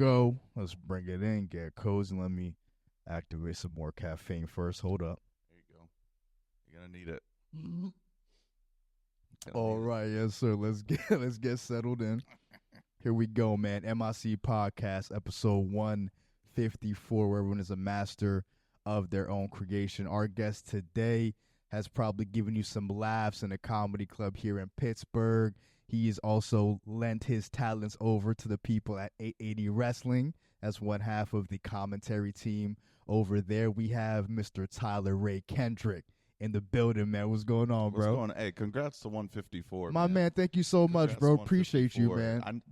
go. Let's bring it in, get cozy. Let me activate some more caffeine first. Hold up. There you go. You're gonna need it. All right, yes, sir. Let's get settled in. Here we go, man. MIC Podcast, episode 154, where everyone is a master of their own creation. Our guest today has probably given you some laughs in a comedy club here in Pittsburgh. He has also lent his talents over to the people at 880 Wrestling as one half of the commentary team over there. We have Mr. Tyler Ray Kendrick in the building, man. What's going on, bro? What's going on? Hey, congrats to 154. My man, thank you so much, bro. Appreciate you, man.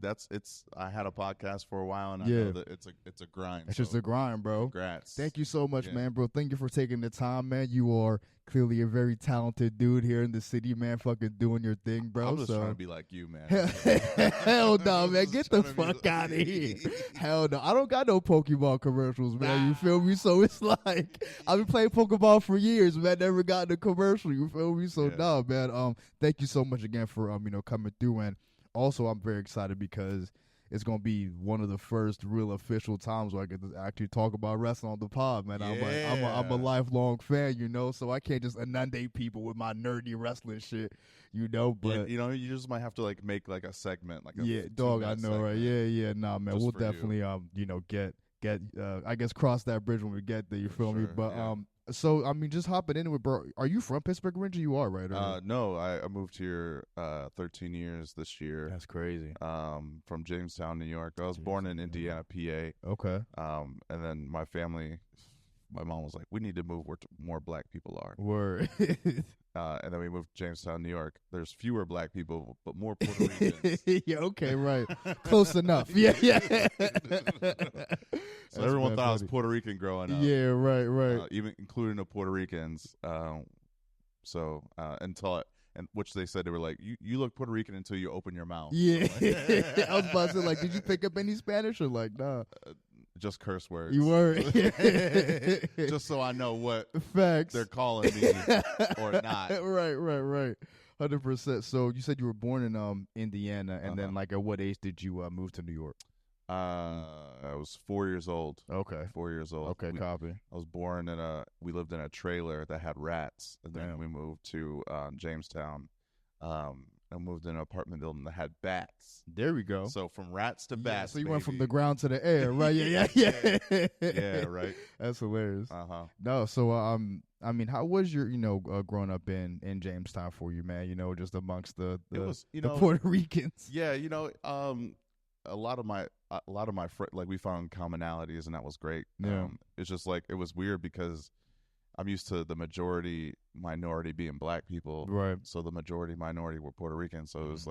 I had a podcast for a while, and I know that it's a grind. It's just a grind, bro. Congrats. Thank you so much, man, bro. Thank you for taking the time, man. You are clearly a very talented dude here in the city, man. Fucking doing your thing, bro. I'm just trying to be like you, man. Hell no, man. Get the fuck out of here. Hell no. I don't got no Pokemon commercials, man. You feel me? So it's like I've been playing Pokemon for years, man. Never got a commercial. You feel me? So no, man. Thank you so much again for coming through, and also I'm very excited because it's gonna be one of the first real official times where I get to actually talk about wrestling on the pod, man. I'm a lifelong fan, so I can't just inundate people with my nerdy wrestling shit, But you just might have to make a segment, dog. I know, right? Yeah. Nah, man. Just we'll for definitely get I guess cross that bridge when we get there. You feel me? But So, just hopping into it, bro. Are you from Pittsburgh originally? You are, right? No, I moved here 13 years this year. That's crazy. From Jamestown, New York. I was born in Indiana, PA. Okay. And then my mom was like, we need to move where more black people are. Word. And then we moved to Jamestown, New York. There's fewer black people, but more Puerto Ricans. Yeah, okay, right. Close enough. Yeah. So everyone thought I was Puerto Rican growing up. Yeah, right. Even including the Puerto Ricans. Which they said, they were like, you look Puerto Rican until you open your mouth. Yeah. I was about to say, did you pick up any Spanish or nah? Just curse words. You were. Just so I know what facts they're calling me or not. Right. 100%. So you said you were born in Indiana, and then at what age did you move to New York? I was 4 years old. Okay. 4 years old. Okay, copy. I was born we lived in a trailer that had rats, and then we moved to Jamestown. I moved in an apartment building that had bats. There we go. So from rats to bats. So you went from the ground to the air, right? Yeah. Yeah, right. That's hilarious. No, so how was your growing up in Jamestown for you, man? Just amongst the Puerto Ricans. Yeah, a lot of my friends, we found commonalities, and that was great. Yeah. It's just it was weird because I'm used to the minority being black people. Right. So the majority minority were Puerto Rican. So it was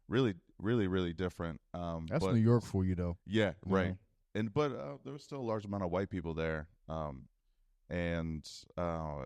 really, really, really different. That's New York for you, though. Yeah, right. But there was still a large amount of white people there. And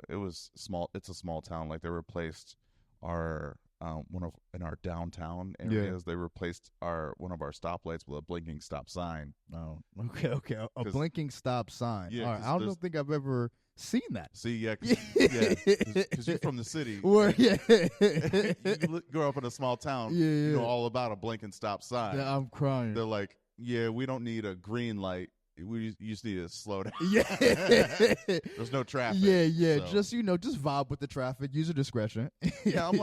it was small. It's a small town. They replaced our in our downtown areas. They replaced one of our stoplights with a blinking stop sign. Oh, okay. A blinking stop sign. Yeah, all right. I don't think I've ever seen that. See, because you're from the city. Well, yeah. You grow up in a small town. Yeah. You know all about a blinking stop sign. Yeah, I'm crying. They're like, we don't need a green light. You just need to slow down. Yeah. There's no traffic. Yeah. So. Just vibe with the traffic. Use your discretion. Yeah, I'm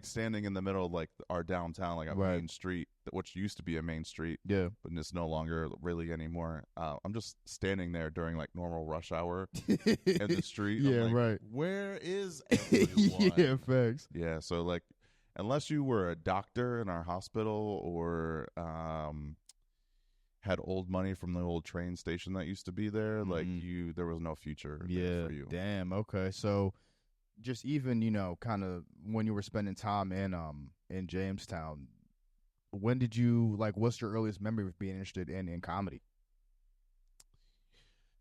standing in the middle of our downtown, a main street, which used to be a main street. Yeah. But it's no longer really anymore. I'm just standing there during normal rush hour in the street. Yeah, right. Where is everyone? Yeah, facts. Yeah, so unless you were a doctor in our hospital or had old money from the old train station that used to be there, there was no future there for you. Damn. Okay. So just even, kind of when you were spending time in Jamestown, when did you what's your earliest memory of being interested in comedy?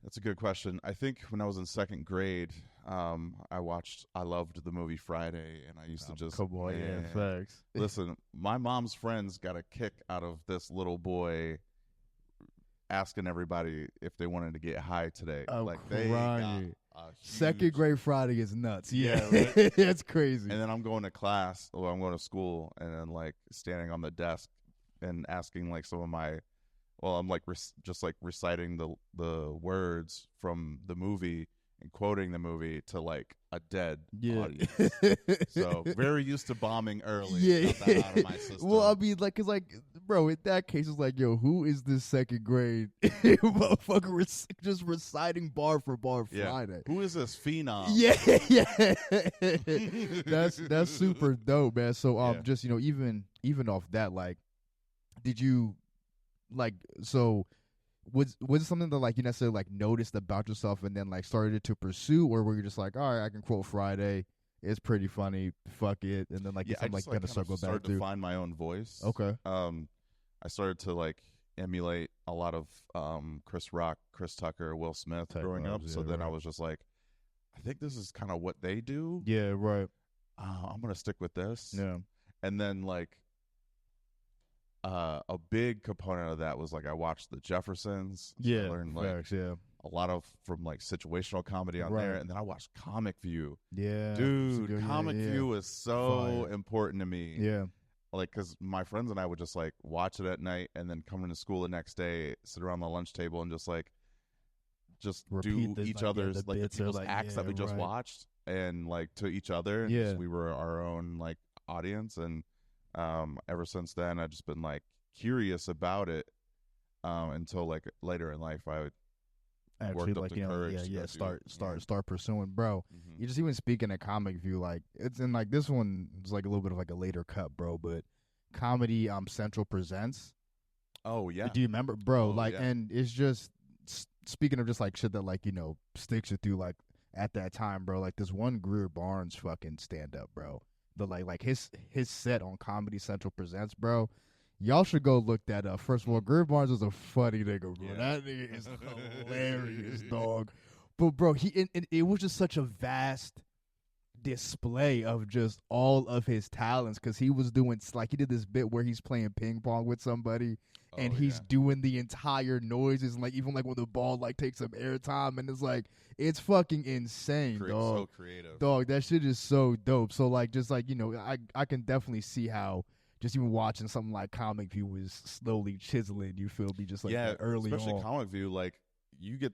That's a good question. I think when I was in second grade, I loved the movie Friday, and I used to just facts. Listen, my mom's friends got a kick out of this little boy asking everybody if they wanted to get high today. They got second grade Friday is nuts. Yeah, right? That's crazy. And then I'm going to class, or I'm going to school, and then standing on the desk and asking some of my Well, I'm like just like reciting the words from the movie and quoting the movie to like a dead audience. So very used to bombing early. Yeah. Got that out of my system. Well, I mean, like, cause like, bro, in that case, it's like, yo, who is this second grade motherfucker just reciting bar for bar Friday? Who is this phenom? Yeah. That's super dope, man. So just even off that, like, did you like was it something that like you necessarily like noticed about yourself and then like started to pursue, or were you just like, all right, I can quote Friday, it's pretty funny, fuck it, and then like I just like gonna circle back started through? to find my own voice. Okay. I started to like emulate a lot of Chris Rock, Chris Tucker, Will Smith growing up. So then I was just like, I think this is kind of what they do. Yeah, right. I'm gonna stick with this. Yeah. And then like a big component of that was like I watched the Jeffersons. So Yeah, I learned like facts, yeah. a lot of from like situational comedy on there, and then I watched Comic View. Yeah, dude, Comic View is so important to me. Yeah, like because my friends and I would just like watch it at night, and then come into school the next day, sit around the lunch table, and just repeat do each other's like the people's acts that we just right. watched, and like to each other. And just, we were our own like audience, and ever since then I've just been like curious about it until like later in life I would actually like start pursuing, bro. You just even speaking of Comic View, like it's in like this one is like a little bit of like a later cut, bro, but Comedy Central presents. Oh yeah, do you remember, bro? And it's just speaking of just like shit that like sticks you through like at that time, bro. Like this one Greer Barnes fucking stand up, bro. The like his set on Comedy Central presents, bro. Y'all should go look that up. First of all, Greer Barnes is a funny nigga, bro. Yeah. That nigga is hilarious, dog. But bro, it was just such a vast display of just all of his talents, because he was doing like he did this bit where he's playing ping pong with somebody and he's doing the entire noises, and like even like when the ball like takes some airtime, and it's like it's fucking insane, dog. So creative, dog. That shit is so dope. So like just like I can definitely see how just even watching something like Comic View was slowly chiseling. You feel me? Just like early especially on. Comic View, like you get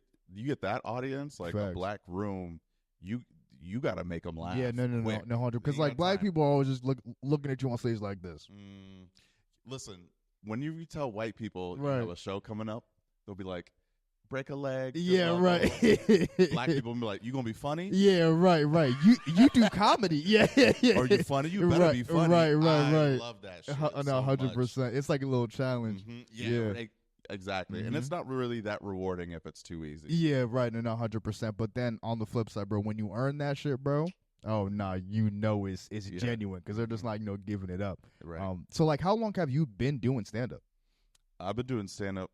that audience, like a black room. You got to make them laugh. Yeah, no, 100. Because like black people are always just looking at you on stage like this. Listen, when you tell white people you have a show coming up, they'll be like, break a leg. Yeah, right. Black people will be like, you gonna be funny? Yeah, right. You do comedy. Yeah. Are you funny? You better be funny. Right. I love that shit. No, 100%. It's like a little challenge. Yeah. Exactly. And it's not really that rewarding if it's too easy. Yeah, right. No, 100%. But then on the flip side, bro, when you earn that shit, bro, oh, nah, it's genuine, because they're just like, giving it up. Right. So, like, how long have you been doing stand-up? I've been doing stand-up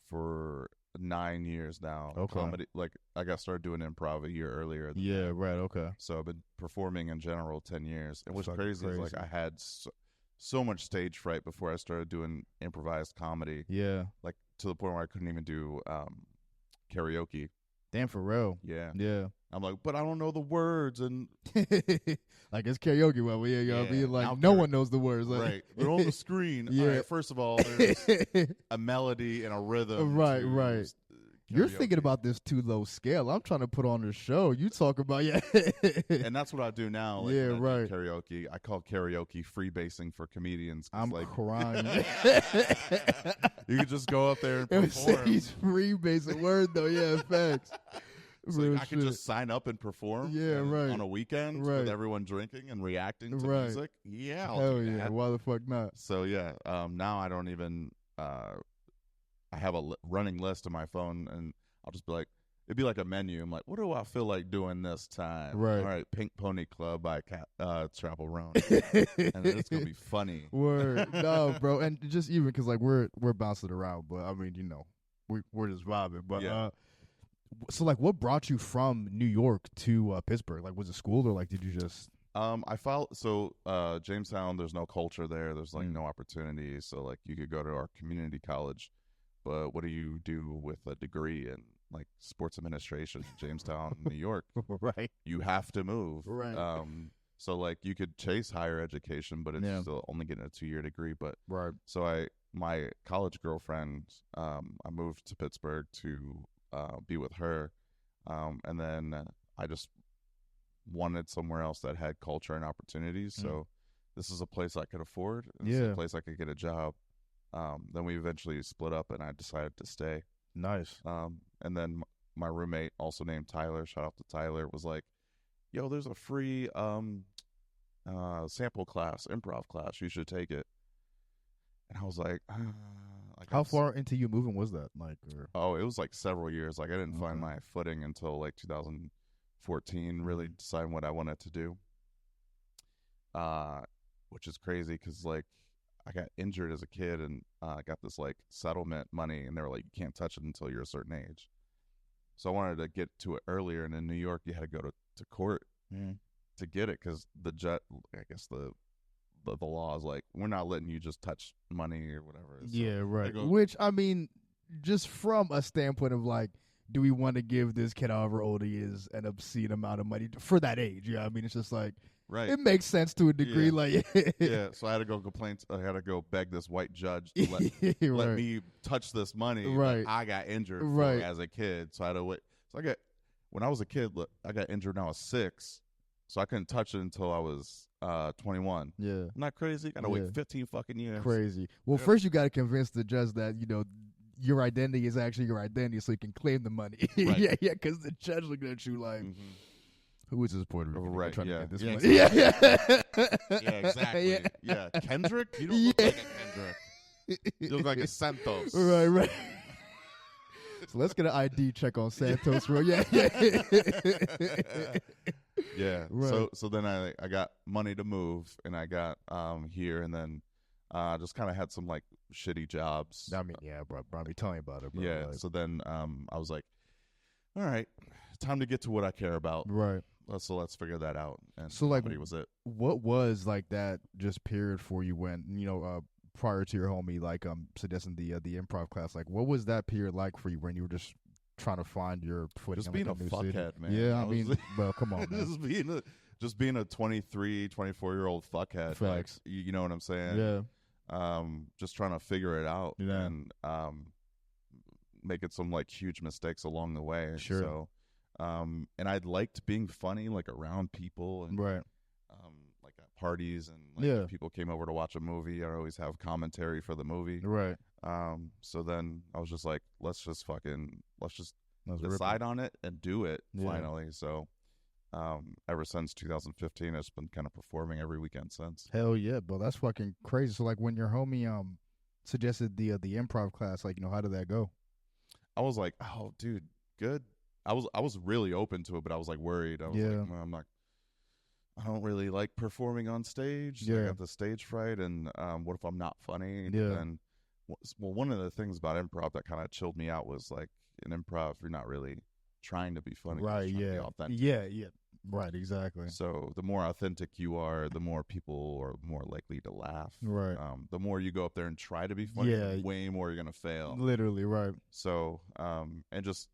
for 9 years now. Okay. Comedy, like, I got started doing improv a year earlier. Right, okay. So I've been performing in general 10 years. And what's crazy is, like, I had so much stage fright before I started doing improvised comedy. Yeah. Like, to the point where I couldn't even do karaoke. Damn, for real. Yeah. Yeah. I'm like, but I don't know the words, and like it's karaoke, well, like no one knows the words, like, right? They're on the screen. Yeah. All right, first of all, there's a melody and a rhythm. Right. You're thinking about this too low scale. I'm trying to put on a show. You talk about and that's what I do now. Like, right. Karaoke. I call karaoke freebasing for comedians. I'm like, crying. You could just go up there and perform. He's freebasing word though. Yeah, facts. Like I could just sign up and perform. Yeah, right. On a weekend with everyone drinking and reacting to music. Yeah, hell yeah. Why the fuck not? So yeah, now I don't even. I have a running list on my phone, and I'll just be like, it'd be like a menu. I'm like, what do I feel like doing this time? Right. All right, Pink Pony Club by Chapel Roan. And it's gonna be funny. Word. No, bro, and just even because like we're bouncing around, but I mean, we're just vibing. But so like, what brought you from New York to Pittsburgh? Like, was it school, or like did you just? I followed. So Jamestown, there's no culture there. There's like no opportunities. So like, you could go to our community college. But what do you do with a degree in like sports administration in Jamestown, New York? Right. You have to move. Right. So like you could chase higher education, but it's still only getting a 2-year degree. But right. So my college girlfriend, I moved to Pittsburgh to be with her, and then I just wanted somewhere else that had culture and opportunities. So this is a place I could afford. This is a place I could get a job. Then we eventually split up, and I decided to stay. Nice. And then my roommate, also named Tyler, shout out to Tyler, was like, "Yo, there's a free sample class, improv class. You should take it." And I was like, how far into you moving was that? Like, oh, it was like several years. Like I didn't find my footing until like 2014, really deciding what I wanted to do. Which is crazy because like I got injured as a kid, and I got this like settlement money, and they were like, you can't touch it until you're a certain age. So I wanted to get to it earlier, and in New York, you had to go to court to get it because the law is like, we're not letting you just touch money or whatever. So yeah, right. Which, I mean, just from a standpoint of like, do we want to give this kid, however old he is, an obscene amount of money for that age? Yeah, I mean, it's just like, right. It makes sense to a degree. Yeah. Like, yeah. So I had to go complain. I had to go beg this white judge to let me touch this money that I got injured for as a kid. So I had to wait. So when I was a kid, look, I got injured when I was 6. So I couldn't touch it until I was 21. Yeah. Isn't that crazy? Gotta wait 15 fucking years. Crazy. Well, first you got to convince the judge that, your identity is actually your identity, so you can claim the money. Right. yeah, because the judge looking at you like, who is this Puerto Rican trying to get this money? Exactly. Yeah, exactly. Yeah. Kendrick? You don't look like a Kendrick. You look like a Santos. Right. So let's get an ID check on Santos, bro. Yeah. Yeah. Right. So then I got money to move, and I got here, and then just kind of had some like shitty jobs. I mean, yeah, bro. Tell me about it, bro. Yeah. So then I was like, all right, time to get to what I care about. Right. So let's figure that out. And so like, was it? What was like that just period for you when prior to your homie like suggesting the improv class? Like, what was that period like for you when you were just trying to find your footing? Just being a fuckhead, man. Yeah, I mean, well, come on, man. just being a 23, 24-year-old fuckhead. Facts. Like, you know what I'm saying? Yeah. Just trying to figure it out. Yeah. And making some like huge mistakes along the way. Sure. So, and I liked being funny, like around people, and right. Like at parties, and like if people came over to watch a movie, I always have commentary for the movie. Right. So then I was just like, let's just decide on it and do it finally. So, ever since 2015, I've been kind of performing every weekend since. Hell yeah, bro. That's fucking crazy. So like when your homie suggested the improv class, like, how did that go? I was like, oh, dude, good. I was really open to it, but I was like worried. I was like, well, I don't really like performing on stage. Yeah. I got the stage fright, and what if I'm not funny? Yeah. And one of the things about improv that kind of chilled me out was like in improv, you're not really trying to be funny. Right. Yeah. Yeah. Authentic. Yeah. Right. Exactly. So the more authentic you are, the more people are more likely to laugh. Right. The more you go up there and try to be funny, the way more you're gonna fail. Literally. Right. So and just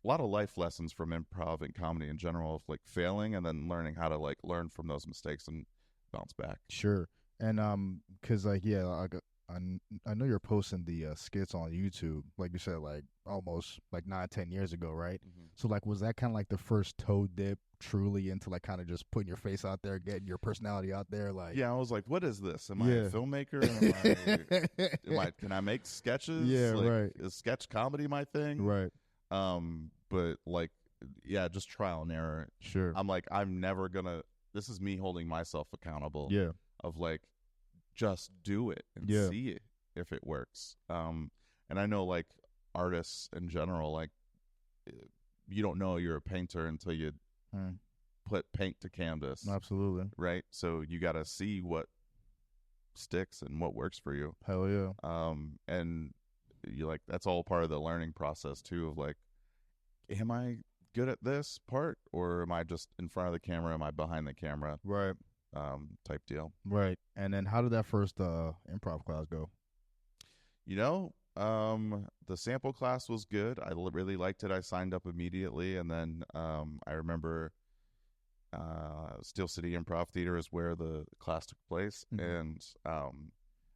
a lot of life lessons from improv and comedy in general, of like failing and then learning how to like learn from those mistakes and bounce back. Sure. And because like I know you're posting the skits on YouTube, like you said, like almost like 9-10 years ago, right? Mm-hmm. So like, was that kind of like the first toe dip truly into like kind of just putting your face out there, getting your personality out there? Like, yeah, I was like, what is this? Am I a filmmaker? Can I make sketches? Yeah, like, right. Is sketch comedy my thing? Right. But like, yeah, just trial and error. Sure. I'm like, this is me holding myself accountable. Yeah. Of like, just do it and see it if it works. And I know like artists in general, like you don't know you're a painter until you put paint to canvas. Absolutely. Right. So you got to see what sticks and what works for you. Hell yeah. And you like, that's all part of the learning process too, of like, am I good at this part, or am I just in front of the camera? Am I behind the camera? Right. Type deal. Right. And then how did that first improv class go? The sample class was good. I really liked it. I signed up immediately, and then I remember Steel City Improv Theater is where the class took place, and I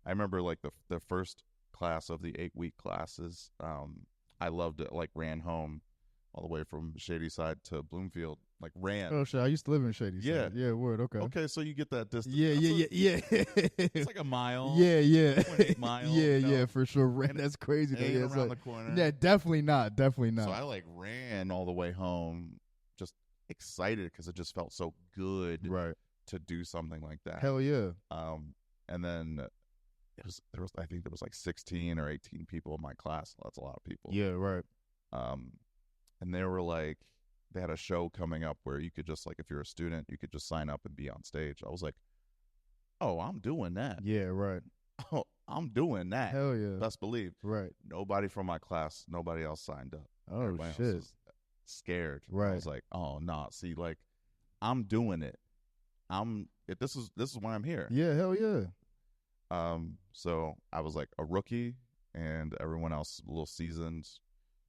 remember like the first class of the 8-week classes. I loved it. Like ran home all the way from Shadyside to Bloomfield. Like ran. Oh shit! I used to live in Shady. Yeah. Yeah. Word. Okay. Okay, so you get that distance. Yeah. It's like a mile. Yeah. 0.8 miles. Yeah. For sure. And That's crazy. It ain't It's around like- the corner. Yeah, definitely not. So I like ran all the way home, just excited because it just felt so good Right. to do something like that. Hell yeah. And then I think there was like 16 or 18 people in my class. That's a lot of people. Yeah. Right. And they were like, they had a show coming up where you could just like, if you're a student, you could just sign up and be on stage. I was like, oh, I'm doing that. Yeah. Right. Oh, I'm doing that. Hell yeah. Best believe. Right. Nobody from my class, nobody else signed up. Oh Everybody else shit. was scared. Right. I was like, oh no, see, like, I'm doing it. This is why I'm here. Yeah. Hell yeah. So I was like a rookie, and everyone else a little seasoned,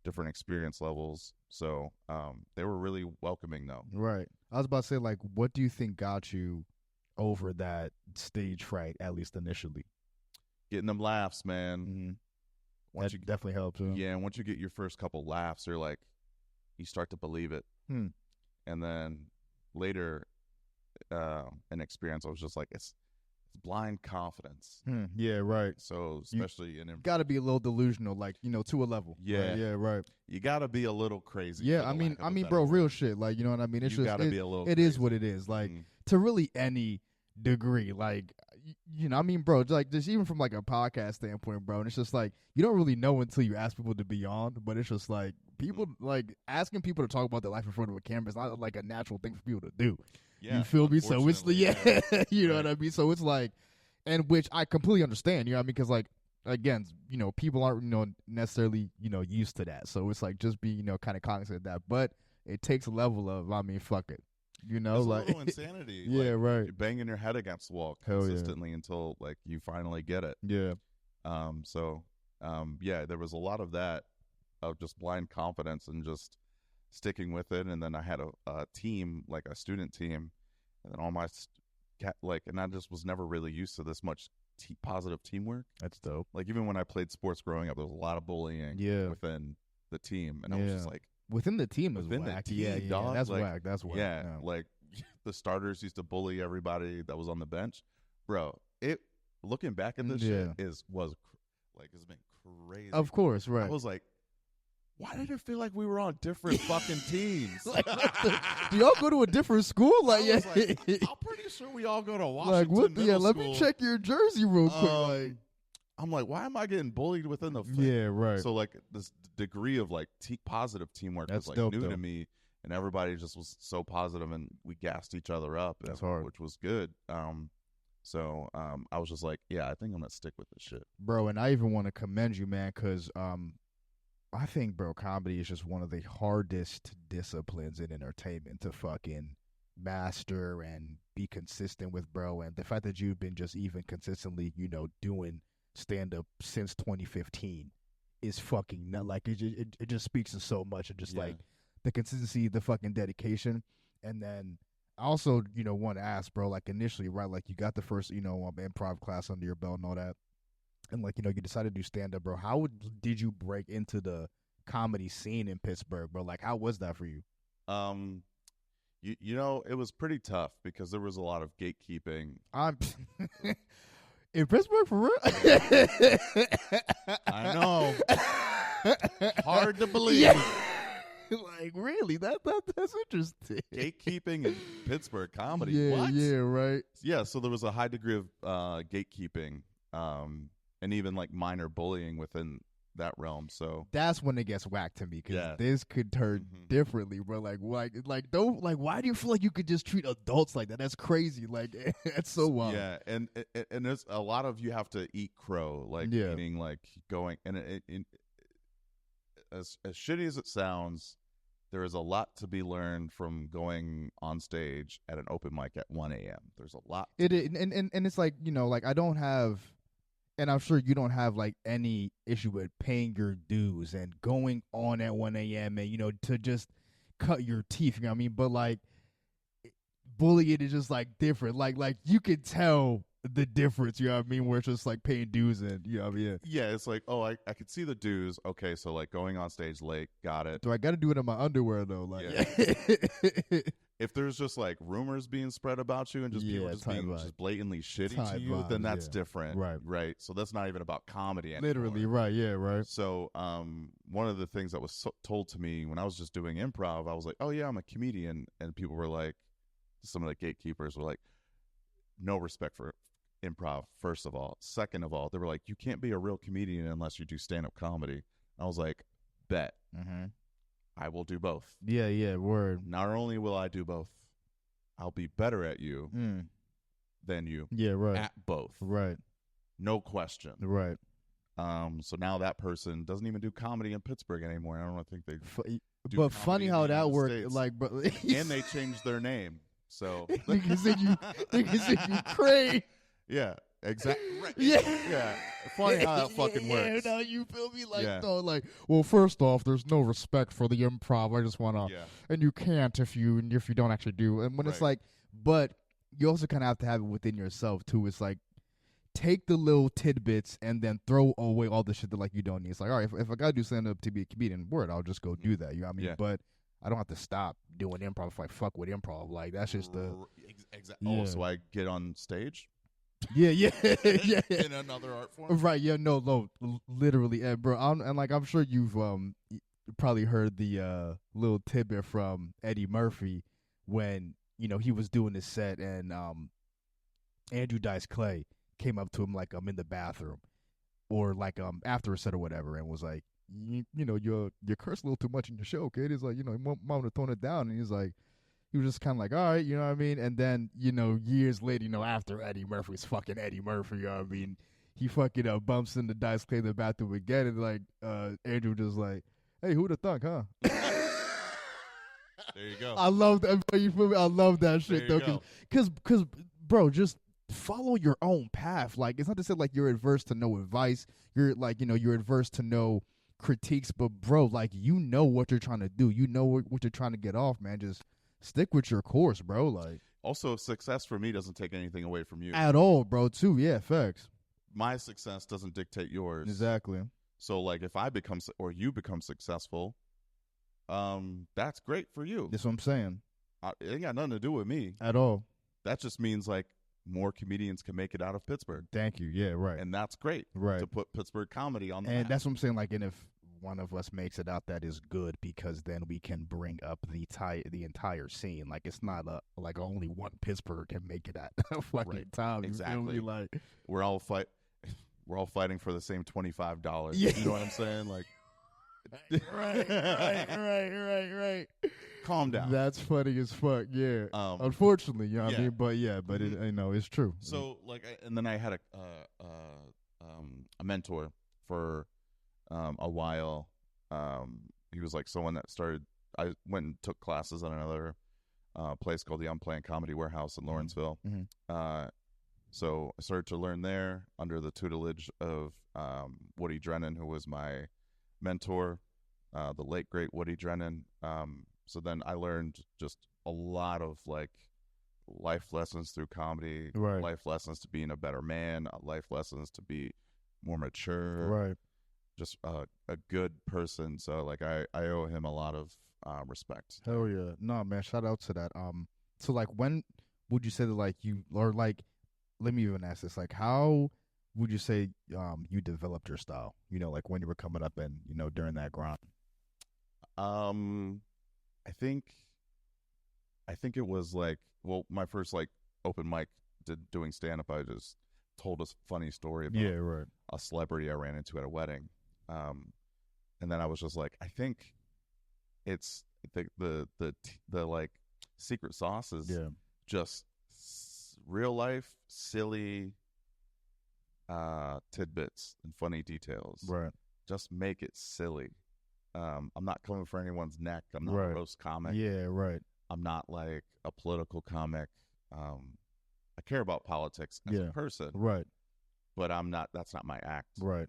different experience levels. So they were really welcoming though. Right. I was about to say, like, what do you think got you over that stage fright, at least initially? Getting them laughs, man. Mm-hmm. Once That definitely helps. Huh? Yeah, and once you get your first couple laughs, you're like, you start to believe it. Hmm. And then later, an experience, I was just like, it's blind confidence. Yeah. Right. So especially in Got to be a little delusional, like, to a level. Yeah. Right? Yeah. Right. you got to be a little crazy. Yeah. for I the mean, lack of a better bro, word. real shit. Like, you know what I mean? It's You just gotta be a little It is crazy. what it is. Like, Mhm. to really any degree, like, I mean, bro, like, just even from like a podcast standpoint, bro, and it's just like, you don't really know until you ask people to be on, but it's just like, people, like, asking people to talk about their life in front of a camera is not like a natural thing for people to do. Yeah, You feel me? So it's, unfortunately, you know Right. what I mean? So it's like, and which I completely understand, you know what I mean? Because, like, again, people aren't, necessarily, used to that. So it's like, just be, kind of cognizant of that. But it takes a level of, I mean, fuck it. It's Like, a little insanity. yeah, like, right. You're banging your head against the wall Hell yeah. consistently until like you finally get it. Yeah. Yeah, there was a lot of that, of just blind confidence and just sticking with it. And then I had a team, like a student team, and then all my and I just was never really used to this much positive teamwork. That's dope. Like even when I played sports growing up, there was a lot of bullying Yeah. within the team, and I was just Yeah. like, Within the team is Within the whack. team, Yeah, dog, that's like, whack. That's whack. yeah, like the starters used to bully everybody that was on the bench, bro. It looking back at this Yeah. shit was like it's been crazy. Of course, right. I was like, why did it feel like we were on different fucking teams? Like, do y'all go to a different school? Like, I was yeah. like, I'm pretty sure we all go to Washington Like, what? Yeah, Middle let School. me check your jersey real quick. Like, I'm like, why am I getting bullied within the? yeah, right. So like this degree of like positive teamwork That's was like dope, new though. to me, and everybody just was so positive, and we gassed each other up. That's hard. which was good. So I was just like, yeah, I think I'm gonna stick with this shit. Bro, and I even want to commend you, man, because I think, bro, comedy is just one of the hardest disciplines in entertainment to fucking master and be consistent with, bro. And the fact that you've been just even consistently, doing stand-up since 2015 is fucking nut. Like, it just speaks to so much, and just Yeah. like the consistency, the fucking dedication. And then I also, want to ask, bro, like initially, right, like you got the first, improv class under your belt and all that. And like, you decided to do stand-up, bro. How did you break into the comedy scene in Pittsburgh, bro? Like, how was that for you? It was pretty tough because there was a lot of gatekeeping. I'm in Pittsburgh for real. I know. Hard to believe. Yeah. Like, really? That's interesting. Gatekeeping in Pittsburgh comedy. Yeah, What? yeah, right. Yeah, so there was a high degree of gatekeeping, and even like minor bullying within that realm. So That's when it gets whacked to me, because Yeah. this could turn Mhm. differently, bro. Like, don't, like, why do you feel like you could just treat adults like that? That's crazy. Like, that's so wild. yeah, and there's a lot of you have to eat crow, like Yeah. meaning like going and as shitty as it sounds, there is a lot to be learned from going on stage at an open mic at 1 a.m. There's a lot. And it's like, like, I don't have, and I'm sure you don't have like any issue with paying your dues and going on at 1 a.m. and, to just cut your teeth, you know what I mean? But like, bullying is just like different. Like you could tell the difference, you know what I mean? Where it's just like paying dues and, you know what I mean? Yeah, it's like, oh, I could see the dues. Okay, so like going on stage late, got it. Do I got to do it in my underwear though? Like, Yeah. If there's just like rumors being spread about you and just people just being just blatantly shitty to you, then that's different. Right. So that's not even about comedy anymore. Literally, right. Yeah, right. So one of the things that was told to me when I was just doing improv, I was like, oh yeah, I'm a comedian. And people were like, some of the gatekeepers were like, no respect for improv, first of all. Second of all, they were like, you can't be a real comedian unless you do stand-up comedy. I was like, bet. Mm-hmm. I will do both. Yeah, word. Not only will I do both, I'll be better at you than you. Yeah, right. At both. Right. No question. Right. So now that person doesn't even do comedy in Pittsburgh anymore. I don't think they but funny how that worked. Like, but and they changed their name. So niggas said you cray. Yeah. Exactly. Right. Yeah. Funny how that fucking works. No, you feel me? Like, no, like, well, first off, there's no respect for the improv. I just want to, and you can't if you don't actually do. And when it's like, but you also kind of have to have it within yourself too. It's like, take the little tidbits and then throw away all the shit that like you don't need. It's like, all right, if I gotta do stand up to be a comedian, I'll just go do that. You know what I mean? Yeah. But I don't have to stop doing improv if I fuck with improv. Like, that's just the exactly. Yeah. Oh, so I get on stage. Yeah. In another art form, right? Yeah, no, literally, bro. I'm sure you've probably heard the little tidbit from Eddie Murphy when he was doing his set and Andrew Dice Clay came up to him like I'm in the bathroom or like after a set or whatever and was like, you're cursing a little too much in your show, kid. He's like, mom to tone it down, and he's like. He was just kind of like, all right, you know what I mean? And then, years later, after Eddie Murphy's fucking Eddie Murphy, you know what I mean? He fucking bumps into Dice Clay in the bathroom again, and like, Andrew just like, hey, who'd have thunk, huh? There you go. I love that. You feel me? I love that shit, though. Because, bro, just follow your own path. Like, it's not to say, like, you're adverse to no advice. You're, like, you're adverse to no critiques. But, bro, like, what you're trying to do. You know what you're trying to get off, man. Just stick with your course, bro. Like, also, success for me doesn't take anything away from you at all, bro. Too, yeah, facts. My success doesn't dictate yours. Exactly. So, like, if I become or you become successful, that's great for you. That's what I'm saying. It ain't got nothing to do with me at all. That just means like more comedians can make it out of Pittsburgh. Thank you. Yeah, right. And that's great. Right. To put Pittsburgh comedy on the map. map. That's what I'm saying. Like, and if one of us makes it out, that is good because then we can bring up the entire scene. Like, it's not like only one Pittsburgh can make it at a fucking time. Exactly. You feel me? Like, we're all fighting for the same $25. Yeah. You know what I'm saying? Like, right. Calm down. That's funny as fuck. Yeah. Unfortunately, you know what I mean. But it's true. So like, and then I had a mentor for a while. He was like someone that started. I went and took classes at another place called the Unplanned Comedy Warehouse in Lawrenceville. Mm-hmm. So I started to learn there under the tutelage of Woody Drennan, who was my mentor, the late great Woody Drennan. So then I learned just a lot of like life lessons through comedy, right. Life lessons to being a better man, life lessons to be more mature, right. Just a good person. So like I owe him a lot of respect. Hell yeah. No, man, shout out to that. So like when would you say that like you or like let me even ask this, like how would you say you developed your style? Like when you were coming up and during that grind. I think it was like, well, my first like open mic doing stand up. I just told a funny story about a celebrity I ran into at a wedding, and then I was just like, I think it's the like secret sauce is just real life silly tidbits and funny details. Right. Just make it silly. I'm not coming for anyone's neck. I'm not a roast comic. Yeah, right. I'm not like a political comic. I care about politics as a person. Right. But that's not my act. Right.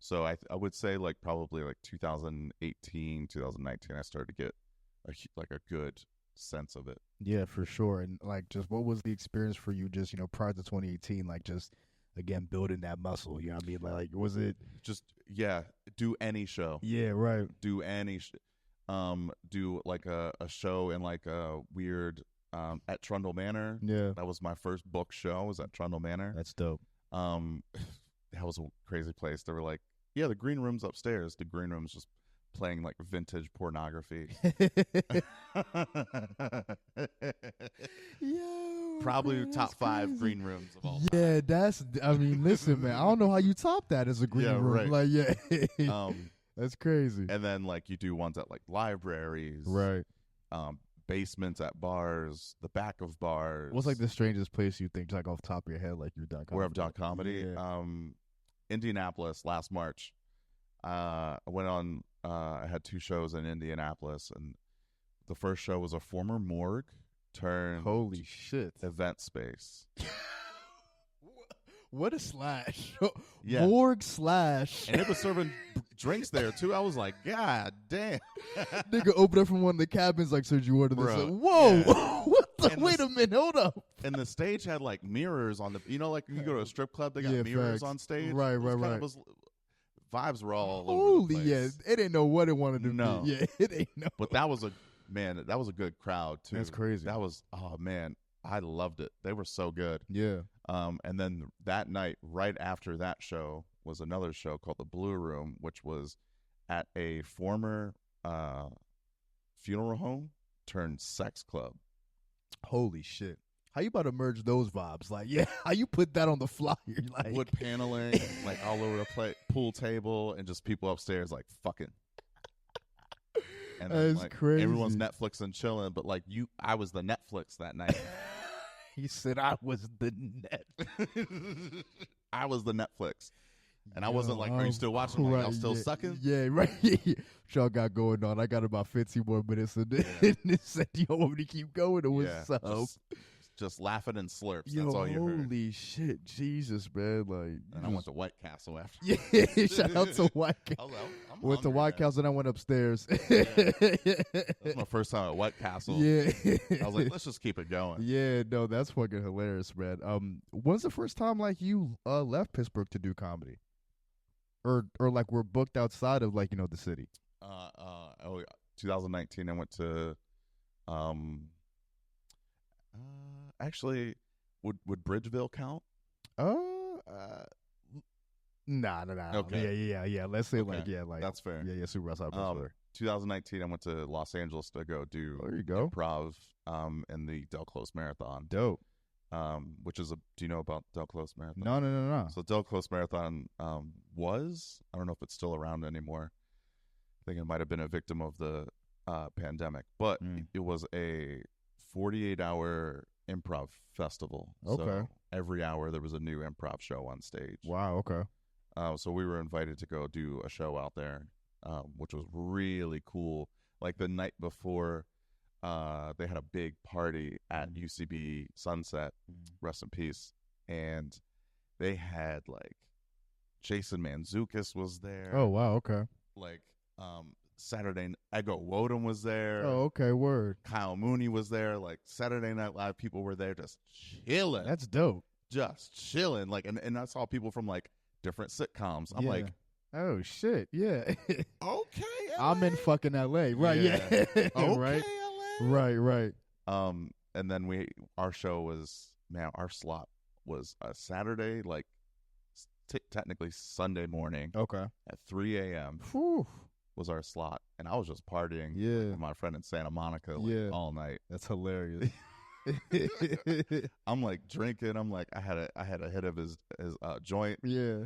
So I would say like probably like 2018, 2019, I started to get a good sense of it. Yeah, for sure. And like, just what was the experience for you? Just prior to 2018, like just again building that muscle. You know what I mean? Like, was it Just do any show. Yeah, right. Do any do like a show in like a weird at Trundle Manor. Yeah, That was my first book show, was at Trundle Manor. that's dope. That was a crazy place. They were like, yeah, the green room's upstairs. The green room's just playing like vintage pornography. Yo, Probably man, top that's 5 crazy. green rooms of all Yeah, listen, man, I don't know how you top that as a green Yeah, room. right. Like, yeah, time. that's crazy. And then like you do ones at like libraries, Right. basements at bars, the back of bars. What's like the strangest place you think, like off the top of your head, like you've done comedy? where I've done comedy? Yeah. Indianapolis last March. I went on. I had 2 shows in Indianapolis, and the first show was a former morgue turned Holy shit! event space. What a slash! Yeah. Morgue slash. And it was serving drinks there too. I was like, God damn! Nigga opened up from one of the cabins, like, "Sir, you order this?" Bro, Like, whoa! yeah. What the? And Wait a minute, hold up. And the stage had like mirrors on the. Like when you go to a strip club, they got Yeah, mirrors facts. on stage. Right, It was right, kinda right. was- vibes were all over Holy the place. yeah! It didn't know what it wanted to No. be. Yeah, it ain't know. But that was a good crowd too. That's crazy. That was man, I loved it. They were so good. Yeah. And then that night, right after that show, was another show called the Blue Room, which was at a former funeral home turned sex club. Holy shit! How you about to merge those vibes? Like, yeah, how you put that on the flyer? Like, Wood paneling, like all over the pool table, and just people upstairs like fucking. And then, That's like, crazy. Everyone's Netflix and chilling, but like I was the Netflix that night. He said, "I was the net." I was the Netflix. And I wasn't like, are you still watching? Right, Like, y'all still yeah, sucking? Yeah, right. What y'all got going on? I got about 15 more minutes, and then it said, "You want me to keep going?" Or what's up? Just laughing and slurps. Yo, That's all you heard. holy shit, Jesus, man! Like, And I went to White Castle after. yeah, shout out to White I Castle. was like, I'm Went to hungry, White man. Castle, and I went upstairs. That was my first time at White Castle. Yeah, I was like, let's just keep it going. yeah, no, that's fucking hilarious, man. When's the first time like you left Pittsburgh to do comedy, or like were booked outside of like the city? 2019, I went to, actually, would Bridgeville count? Nah. Okay. Yeah. Let's say Okay. like That's fair. yeah, super outside Pittsburgh. 2019, I went to Los Angeles to go do There you go. improv in the Del Close Marathon. Dope. Which is do you know about Del Close Marathon? No. So Del Close Marathon I don't know if it's still around anymore. I think it might have been a victim of the pandemic, but it was a 48-hour improv festival. Okay. So every hour there was a new improv show on stage. Wow. Okay. So we were invited to go do a show out there, which was really cool. Like the night before, they had a big party at UCB Sunset, rest in peace, and they had like Jason Mantzoukas was there. Oh wow. Okay. Like Saturday, Edgar Woden was there. Oh okay. Word. Kyle Mooney was there. Like Saturday Night Live people were there, just chilling. That's dope. Just chilling. Like, and I saw people from like different sitcoms. I'm Yeah. like, oh shit. Yeah. okay, I'm in fucking LA. Right. Yeah. Okay, Right. LA. Right. And then our show was, man, our slot was a Saturday, like technically Sunday morning Okay. at 3 a.m. Whew. was our slot, and I was just partying Yeah. with my friend in Santa Monica all night. That's hilarious. I'm like drinking. I'm like, I had a hit of his joint. Yeah.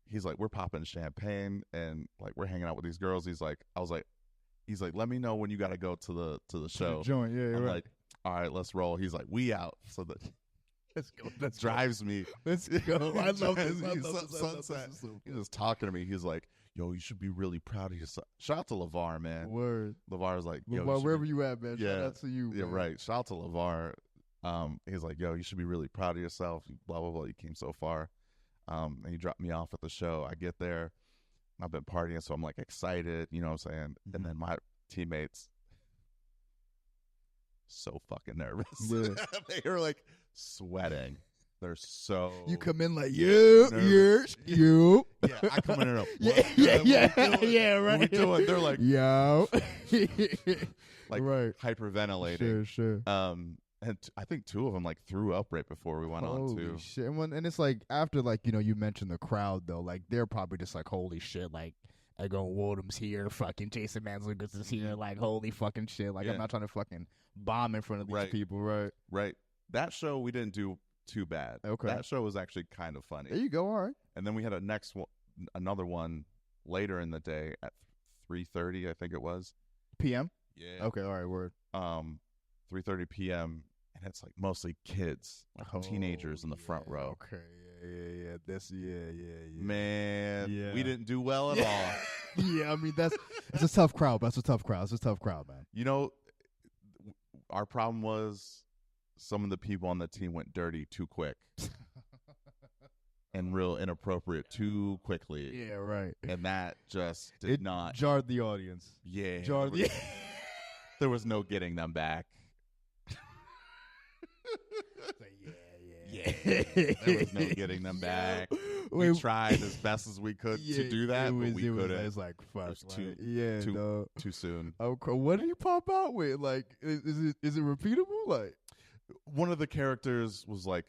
He's like, we're popping champagne and like we're hanging out with these girls. He's like, let me know when you got to go to the show. Joint. Yeah. I'm Right. like, all right, let's roll. He's like, we out. So that Let's go. Let's drives me. Let's go. I love this. I love He's this. Sunset. He's just talking to me. He's like, yo, you should be really proud of yourself. Shout out to LeVar, man. Word. LeVar's like, yo, Well, wherever you at, man. Shout Yeah. out to you. yeah, man. right. Shout out to LeVar. He's like, yo, you should be really proud of yourself. Blah, blah, blah. You came so far. And he dropped me off at the show. I get there. I've been partying, so I'm like excited, you know what I'm saying? And then my teammates, so fucking nervous. Yeah. They are like sweating. They're so. You come in like you. Yeah, I come in and Yeah, right. What we doing? They're like, yo, like right. hyperventilating. Sure. And I think two of them like threw up right before we went on too. Holy shit! And it's like after like you mentioned the crowd though, like they're probably just like holy shit, like Ego Wardum's here, fucking Jason Mantzoukas is here, like holy fucking shit, like I'm not trying to fucking bomb in front of these people, right? Right. That show we didn't do too bad. Okay. That show was actually kind of funny. There you go. All right. And then we had another one later in the day at 3:30, I think it was. PM. Yeah. Okay. All right. Word. 3:30 p.m. and it's like mostly kids, like teenagers in the front row. Okay. Yeah. This. Yeah. Man, we didn't do well at all. Yeah. I mean it's a tough crowd. That's a tough crowd. It's a tough crowd, man. You know, our problem was some of the people on the team went dirty too quick. And real inappropriate too quickly. Yeah, right. And that just did not jarred the audience. Yeah. There was no getting them back. There was no getting them back. We tried as best as we could to do that, but we couldn't. It's like fuck. Too soon. Okay, what did you pop out with? Like, is it repeatable? Like, one of the characters was like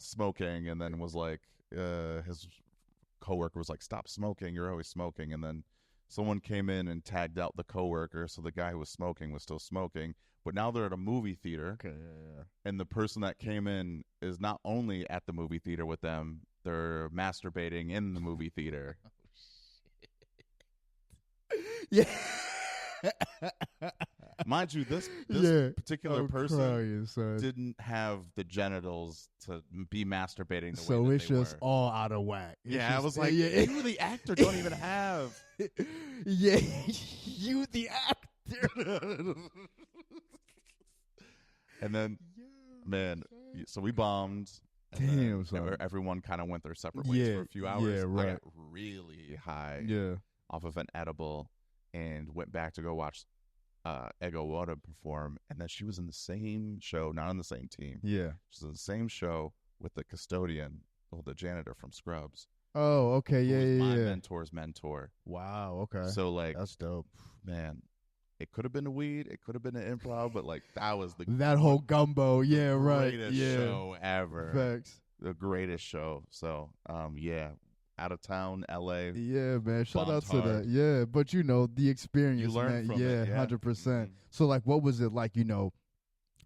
smoking, and then was like his coworker was like, "Stop smoking! You're always smoking." And then someone came in and tagged out the coworker, so the guy who was smoking was still smoking. But now they're at a movie theater, and the person that came in is not only at the movie theater with them, they're masturbating in the movie theater. Yeah. Mind you, this particular person didn't have the genitals to be masturbating the way that it's they just were. All out of whack. I was like, you the actor don't even have. Yeah, you the actor. And then, man, so we bombed. Damn, everyone kind of went their separate ways for a few hours. Yeah, right. I got really high off of an edible and went back to go watch Ego Wada perform. And then she was in the same show, not on the same team. Yeah. She was in the same show with the custodian, the janitor from Scrubs. Oh, okay. Yeah. My mentor's mentor. Wow. Okay. So, like, that's dope. Man, it could have been a weed. It could have been an improv, but, like, that was that whole gumbo. Yeah, right. Greatest show ever. Facts. The greatest show. So, out of town, LA. Yeah, man. Shout out to that. Yeah, but the experience. You learn from it. Yeah, 100%. Mm-hmm. So, like, what was it like?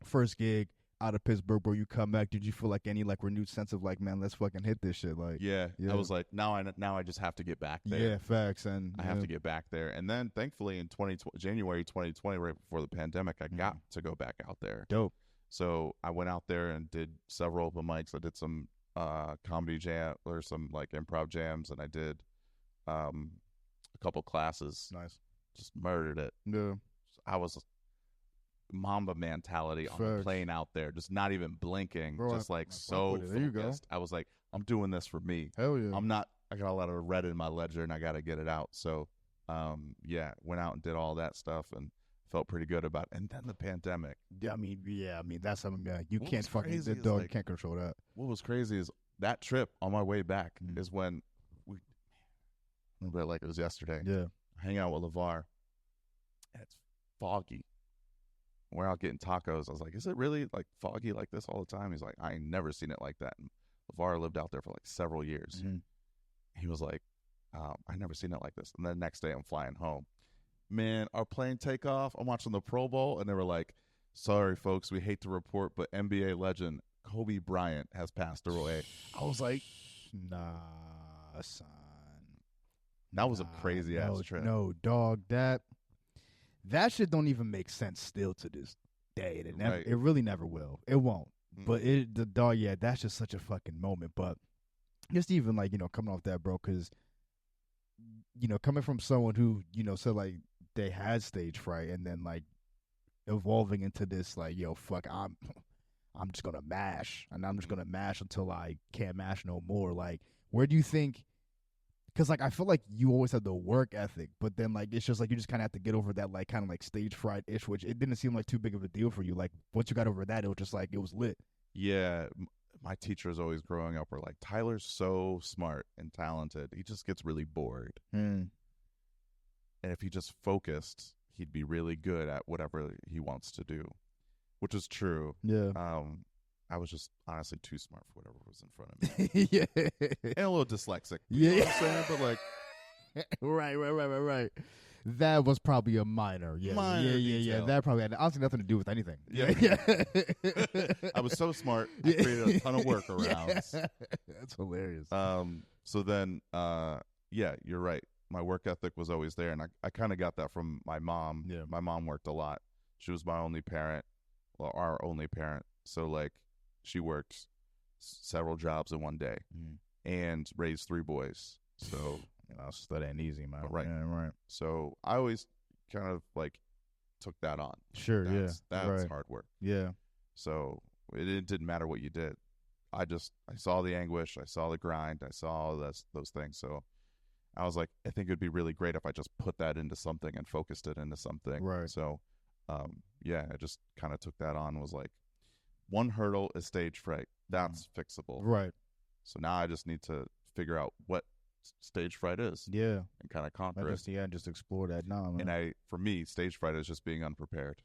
First gig out of Pittsburgh, where you come back. Did you feel like any like renewed sense of like, man, let's fucking hit this shit? Like, yeah. I was like, now I just have to get back there. Yeah, facts. And I have to get back there. And then, thankfully, in January 2020, right before the pandemic, I got to go back out there. Dope. So I went out there and did several open mics. I did some comedy jam or some like improv jams, and I did a couple classes. Nice. Just murdered it. Yeah. I was Mamba mentality on the plane out there, just not even blinking, just like so focused. There you go. I was like, I'm doing this for me. Hell yeah. I got a lot of red in my ledger and I got to get it out. So, went out and did all that stuff and felt pretty good about it. And then the pandemic. I mean, that's something you can't fucking, the dog like, can't control that. What was crazy is that trip on my way back is when I remember it like it was yesterday. Yeah. Hanging out with LeVar and it's foggy. We're out getting tacos. I was like, is it really like foggy like this all the time? He's like, I ain't never seen it like that. And LeVar lived out there for like several years. Mm-hmm. He was like, I never seen it like this. And then the next day I'm flying home. Man, our plane take off. I'm watching the Pro Bowl and they were like, sorry folks, we hate to report, but NBA legend Kobe Bryant has passed away. I was like, nah, son. That was a crazy ass trip. No, dog, that shit don't even make sense still to this day. It really never will. It won't. But that's just such a fucking moment. But just even like, coming off that, bro, because, coming from someone who, said like they had stage fright and then like evolving into this, like, yo, fuck, I'm just going to mash and I'm just going to mash until I can't mash no more. Like, where do you think, Because, like, I feel like you always had the work ethic, but then, like, it's just, like, you just kind of have to get over that, like, kind of, like, stage fright-ish, which it didn't seem like too big of a deal for you. Like, once you got over that, it was just, like, it was lit. Yeah, my teachers always growing up were like, Tyler's so smart and talented. He just gets really bored. Mm. And if he just focused, he'd be really good at whatever he wants to do, which is true. Yeah. I was just honestly too smart for whatever was in front of me. Yeah. And a little dyslexic. Yeah. You know what I'm saying? But like, Right. That was probably a minor. Yeah. Minor Yeah. detail. That probably had honestly nothing to do with anything. Yeah. Yeah. I was so smart. I created a ton of workarounds. Yeah. That's hilarious. So then, yeah, you're right. My work ethic was always there, and I kind of got that from my mom. Yeah. My mom worked a lot. She was my only parent, well, our only parent. So like, she worked several jobs in one day and raised 3 boys. So that ain't easy, man. Right. Yeah, right. So I always kind of like took that on. Sure. That's right. hard work. Yeah. So it didn't matter what you did. I saw the anguish. I saw the grind. I saw all those things. So I was like, I think it'd be really great if I just put that into something and focused it into something. Right. So, yeah, I just kind of took that on and was like, one hurdle is stage fright. That's fixable. Right. So now I just need to figure out what stage fright is. Yeah. And kind of conquer it. Just explore that now. Man. And for me, stage fright is just being unprepared.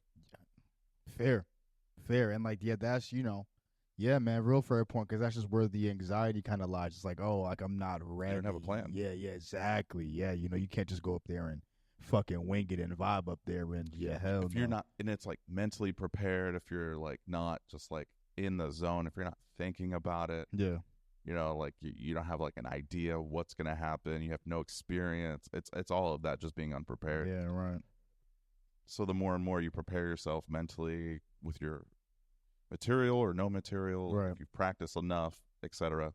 Fair. And like, yeah, that's, yeah, man, real fair point, because that's just where the anxiety kind of lies. It's like, oh, like I'm not ready. I don't have a plan. Yeah, exactly. Yeah, you can't just go up there and fucking wing it and vibe up there and hell if you're not, and it's like mentally prepared, if you're like not just like in the zone, if you're not thinking about it, like you don't have like an idea what's gonna happen, you have no experience, it's all of that, just being unprepared. Yeah, right. So the more and more you prepare yourself mentally with your material or no material, right, if you practice enough, etc.,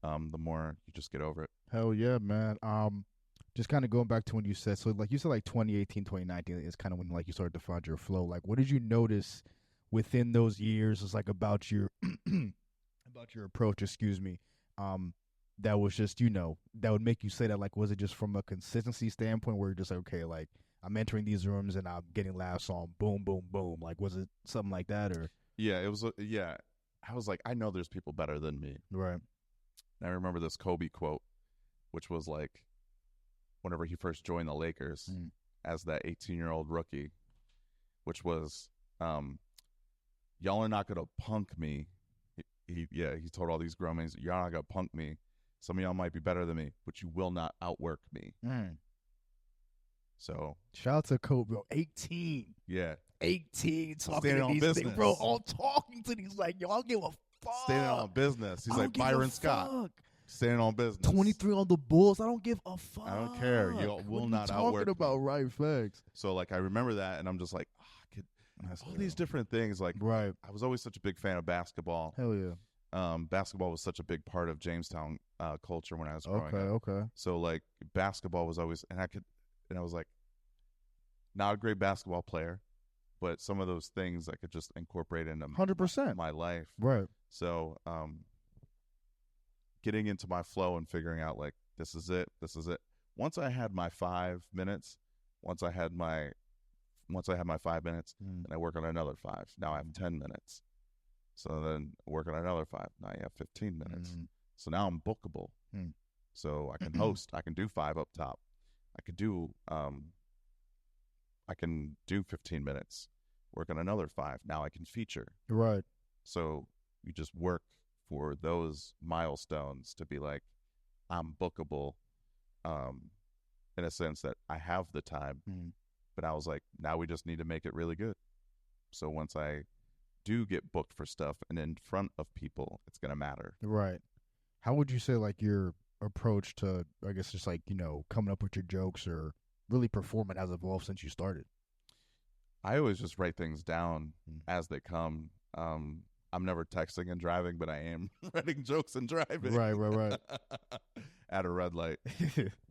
the more you just get over it. Hell yeah, man. Just kind of going back to when you said, so like you said, like 2018, 2019 is kind of when like you started to find your flow. Like, what did you notice within those years? It's like about your approach. Excuse me. That was just that would make you say that. Like, was it just from a consistency standpoint where you're just like, okay, like I'm entering these rooms and I'm getting laughs on, boom, boom, boom. Like, was it something like that or? Yeah, it was. Yeah, I was like, I know there's people better than me. Right. And I remember this Kobe quote, which was like, whenever he first joined the Lakers as that 18-year-old rookie, which was, y'all are not going to punk me. He told all these grown men, y'all not going to punk me. Some of y'all might be better than me, but you will not outwork me. So shout out to Kobe, bro. 18. Yeah. 18 talking Standing to on these business. things, bro. All talking to these, like, yo, I don't give a fuck. Standing on business. He's like Byron Scott. Standing on business. 23 on the Bulls. I don't give a fuck. I don't care. You will not outwork talking about me. Right, facts. So, like, I remember that, and I'm just like, all these different things. Like, right. I was always such a big fan of basketball. Hell yeah. Basketball was such a big part of Jamestown culture when I was growing up. Okay. So, like, basketball was always, and I was like, not a great basketball player, but some of those things I could just incorporate into 100% my life. Right. So, getting into my flow and figuring out like, this is it. Once I had my 5 minutes, once I had my 5 minutes, then I work on another 5. Now I have 10 minutes. So then work on another 5. Now you have 15 minutes. So now I'm bookable. So I can host. I can do 5 up top. I could do 15 minutes. Work on another 5. Now I can feature. Right. So you just work for those milestones to be like, I'm bookable, in a sense that I have the time. But I was like, now we just need to make it really good. So once I do get booked for stuff and in front of people, it's going to matter. Right. How would you say like your approach to, I guess, just like, coming up with your jokes or really performing has evolved since you started? I always just write things down as they come. I'm never texting and driving, but I am writing jokes and driving. Right. At a red light,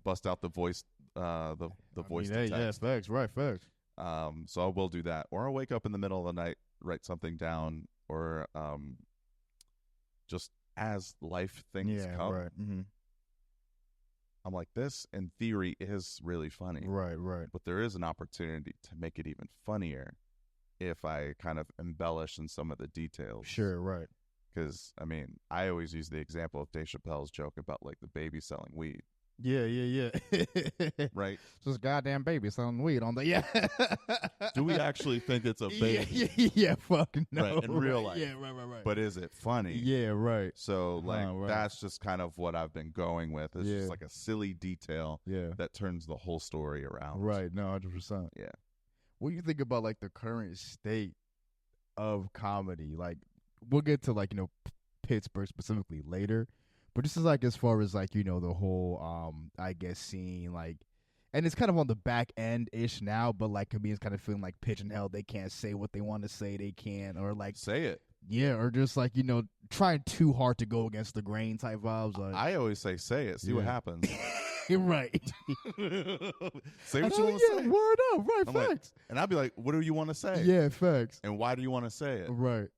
bust out the voice, the voice to text. Yeah, facts. Right, facts. So I will do that, or I'll wake up in the middle of the night, write something down, or just as life things come. Right. I'm like, this in theory is really funny. Right. But there is an opportunity to make it even funnier if I kind of embellish in some of the details. Sure, right. Because, I mean, I always use the example of Dave Chappelle's joke about, like, the baby selling weed. Yeah. Right? Just goddamn baby selling weed on the Do we actually think it's a baby? Yeah, fucking no. Right, in real life. Yeah, right. But is it funny? Yeah, right. So, like, right. that's just kind of what I've been going with. It's just like a silly detail that turns the whole story around. Right, no, 100%. Yeah. What do you think about, like, the current state of comedy? Like, we'll get to, like, Pittsburgh specifically later. But this is, like, as far as, like, the whole, I guess, scene, like, and it's kind of on the back end-ish now, but, like, comedians kind of feeling, like, pigeonholed. They can't say what they want to say. They can't, or, like. Say it. Yeah, or just, like, trying too hard to go against the grain type vibes. Like, I always say it. See what happens. Right. Say what you want to say. Word up. Right, I'm facts. like, and I'd be like, what do you want to say? Yeah, facts. And why do you want to say it? Right.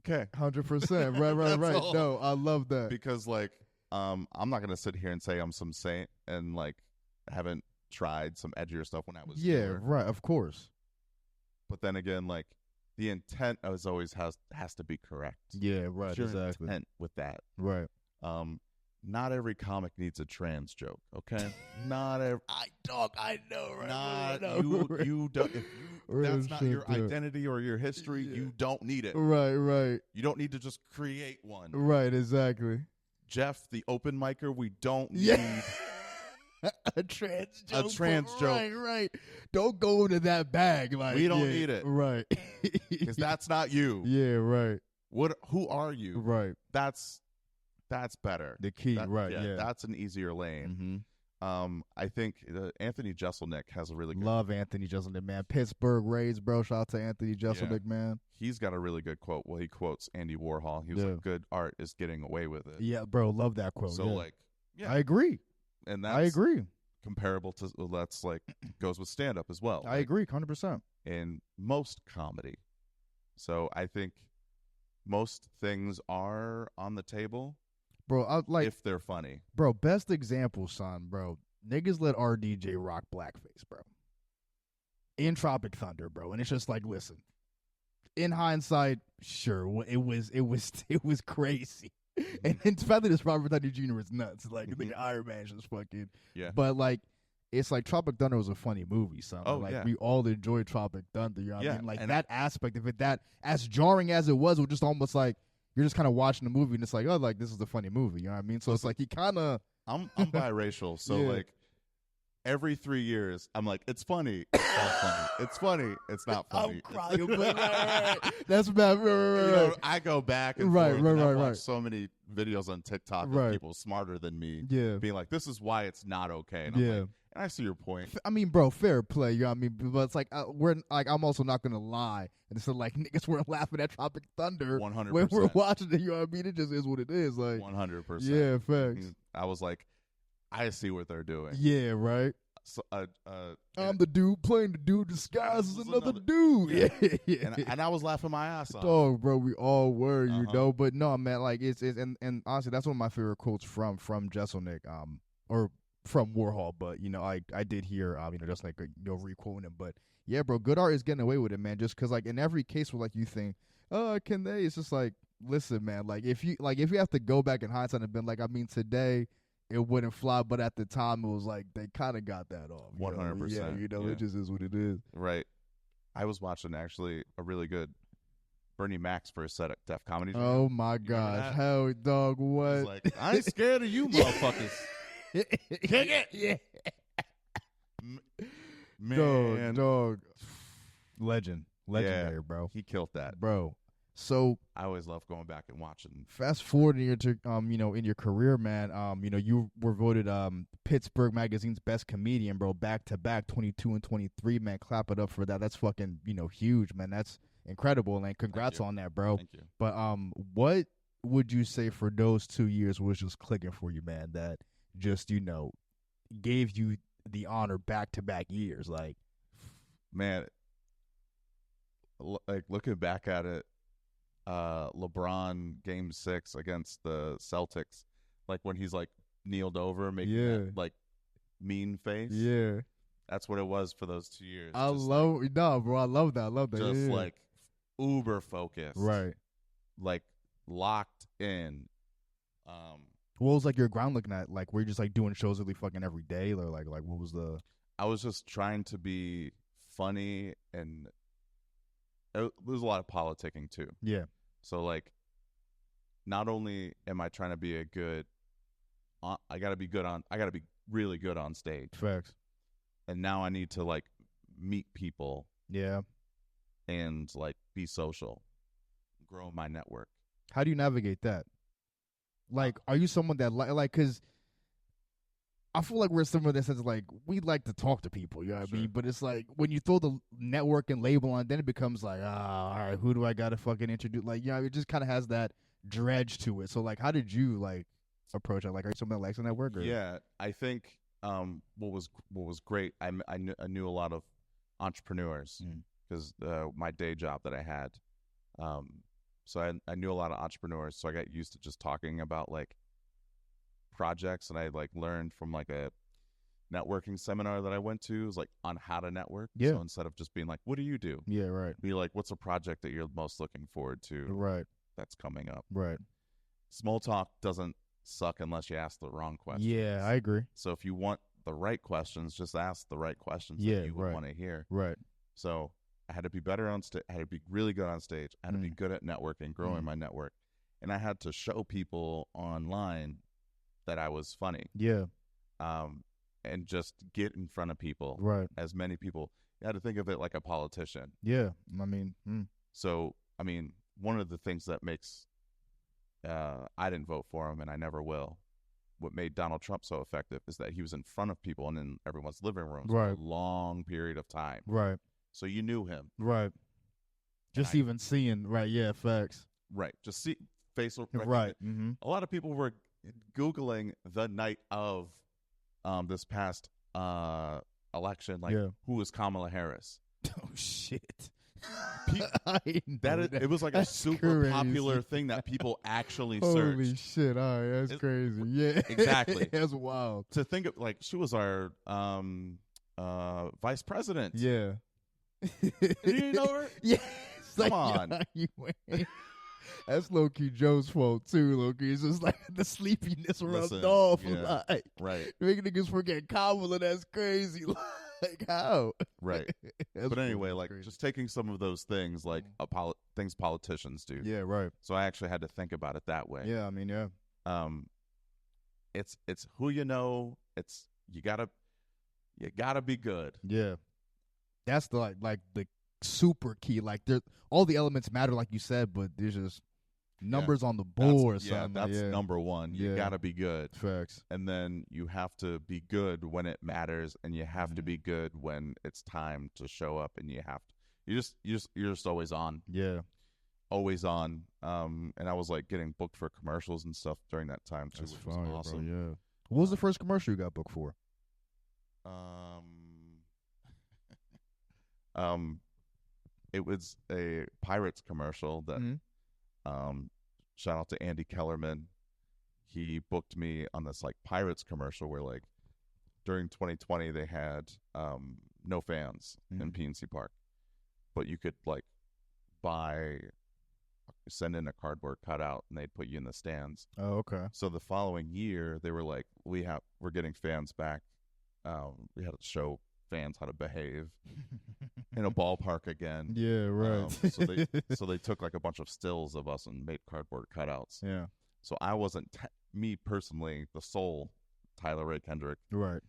Okay. 100%. Right. All. No, I love that. Because, like, I'm not going to sit here and say I'm some saint and, like, haven't tried some edgier stuff when I was younger. Right, of course. But then again, like, the intent has always has to be correct. Yeah, right, Your exactly. intent with that. Right. Not every comic needs a trans joke, okay? Not every. I know, right? Not you don't. If that's not your identity or your history, you don't need it. Right. You don't need to just create one. Right, exactly. Jeff, the open micer, we don't need a trans joke. Right. Don't go into that bag. Like, we don't need it. Right. Because that's not you. Yeah, right. Who are you? Right. That's better. The key, right? Yeah, that's an easier lane. I think Anthony Jeselnik has a really good. Love Anthony Jeselnik, man. Pittsburgh Rays, bro. Shout out to Anthony Jeselnik, man. He's got a really good quote. Well, he quotes Andy Warhol. He was like, "Good art is getting away with it." Yeah, bro. Love that quote. So, I agree. And that's I agree. Comparable to that's like goes with stand up as well. I agree, 100%. In most comedy, so I think most things are on the table. Bro, if they're funny. Bro, best example, son, bro. Niggas let RDJ rock blackface, bro. In Tropic Thunder, bro. And it's just like, listen. In hindsight, sure, it was crazy. And in fact that this Robert Downey Jr. is nuts. Like, the Iron Man's just fucking. Yeah. But, like, it's like Tropic Thunder was a funny movie, son. Oh, like, yeah. we all enjoyed Tropic Thunder. You know what I mean? Like, and that aspect of it, that as jarring as it was just almost like, you're just kind of watching the movie, and it's like, oh, like, this is a funny movie. You know what I mean? So it's like he kind of... I'm biracial, so, like, every 3 years, I'm like, it's funny. It's not funny. It's funny. It's not funny. I'm crying. Right. That's bad. Right. I go back and forth. And I watch so many videos on TikTok of people smarter than me being like, this is why it's not okay. And I'm like, and I see your point. I mean, bro, fair play. You know what I mean? But it's like, I'm also not going to lie. And so, like, niggas weren't laughing at Tropic Thunder 100%. when we're watching it. You know what I mean? It just is what it is. Like 100%. Yeah, facts. I was like, I see what they're doing. Yeah, right. So, I'm the dude playing the dude disguised as another dude. Yeah. And I was laughing my ass off. Dog, bro, we all were, you know. But no, man, like it's and honestly, that's one of my favorite quotes from Jeselnik, or from Warhol. But you know, I did hear just like re-quoting him. But yeah, bro, good art is getting away with it, man. Just because like in every case where like you think, oh, can they? It's just like, listen, man. Like if you have to go back in hindsight and been like, I mean, today it wouldn't fly, but at the time it was like they kind of got that off. 100%. Yeah, it just is what it is. Right. I was watching actually a really good Bernie Mac's first set at Def Comedy Jam. Oh my gosh, hell, dog, what? He's like, I ain't scared of you, motherfuckers. Kick it, yeah. Man, dog, legendary, bro. He killed that, bro. So I always love going back and watching. Fast forward into in your career, man. You were voted Pittsburgh Magazine's best comedian, bro, back to back, 22 and 23, man. Clap it up for that. That's fucking huge, man. That's incredible, and congrats on that, bro. Thank you. But what would you say for those 2 years was just clicking for you, man? That just gave you the honor back to back years, like, man. Like looking back at it. LeBron game 6 against the Celtics, like when he's like kneeled over, making that like mean face. Yeah. That's what it was for those 2 years. I love bro. I love that. Just like uber focused. Right. Like locked in. What was like your ground looking at? Like, were you just like doing shows really fucking every day, or like what was the? I was just trying to be funny, and there was a lot of politicking too. Yeah. So like, not only am I trying to be a good, I gotta be really good on stage. Facts. And now I need to like meet people. Yeah. And like be social, grow my network. How do you navigate that? Like, are you someone that like, cause I feel like we're someone that says like we like to talk to people, you know what I mean? But it's like when you throw the network and label on, then it becomes like, all right, who do I gotta fucking introduce? Like, it just kind of has that dredge to it. So like, how did you like approach it? Like, are you someone that likes a network? Or? Yeah, I think what was great. I knew a lot of entrepreneurs because my day job that I had. So I knew a lot of entrepreneurs, so I got used to just talking about like projects, and I like learned from like a networking seminar that I went to. It was like on how to network. Yeah. So instead of just being like, what do you do? Yeah, right. Be like, what's a project that you're most looking forward to? Right. That's coming up. Right. Small talk doesn't suck unless you ask the wrong questions. Yeah, I agree. So if you want the right questions, just ask the right questions that you would want to hear. Right. So I had to be better on stage. I had to be really good on stage. I had to be good at networking, growing my network. And I had to show people online that I was funny. Yeah. And just get in front of people. Right. As many people. You had to think of it like a politician. Yeah. I mean. So, I mean, one of the things that makes I didn't vote for him, and I never will. What made Donald Trump so effective is that he was in front of people and in everyone's living rooms for a long period of time. Right. So you knew him. Right. Just even seeing, right, yeah, facts. Right. Just see facial recognition. Right. Mm-hmm. A lot of people were Googling the night of this past election, like, who is Kamala Harris? Oh, shit. It was like a super popular thing that people actually searched. Holy shit! All right, that's crazy. Yeah, exactly. That's wild. To think of, like, she was our vice president. Yeah. Did you know her? Yeah. Come on. That's low key Joe's fault too. Low key, it's just like the sleepiness rubbed off. Yeah, like, right. Making niggas forget Kamala. That's crazy. Like how? Right. But anyway, like crazy. Just taking some of those things, like things politicians do. Yeah. Right. So I actually had to think about it that way. Yeah. I mean, yeah. It's who you know. It's you gotta be good. Yeah. That's the like the super key. Like all the elements matter, like you said, but there's just numbers on the board. That's number one. You gotta be good. Facts. And then you have to be good when it matters, and you have to be good when it's time to show up. And you're just always on. Yeah, always on. And I was like getting booked for commercials and stuff during that time too, which was awesome. Bro, yeah. What was the first commercial you got booked for? It was a Pirates commercial that, shout out to Andy Kellerman. He booked me on this like Pirates commercial where like during 2020 they had no fans in PNC Park, but you could like send in a cardboard cutout and they'd put you in the stands. Oh, okay. So the following year they were like, we're getting fans back. We had to show fans how to behave in a ballpark again. Yeah, right. So they took like a bunch of stills of us and made cardboard cutouts. Yeah. So I wasn't me personally the sole Tyler Ray Kendrick right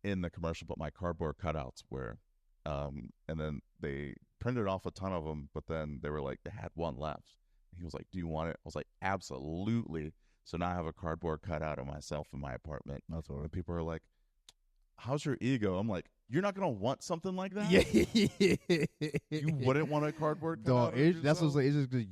in the commercial, but my cardboard cutouts were. And then they printed off a ton of them, but then they were like they had one left. He was like, "Do you want it?" I was like, "Absolutely." So now I have a cardboard cutout of myself in my apartment. That's all right. And people are like, "How's your ego?" I'm like, "You're not gonna want something like that." Yeah, you wouldn't want a cardboard cutout. That's what's like. It's just because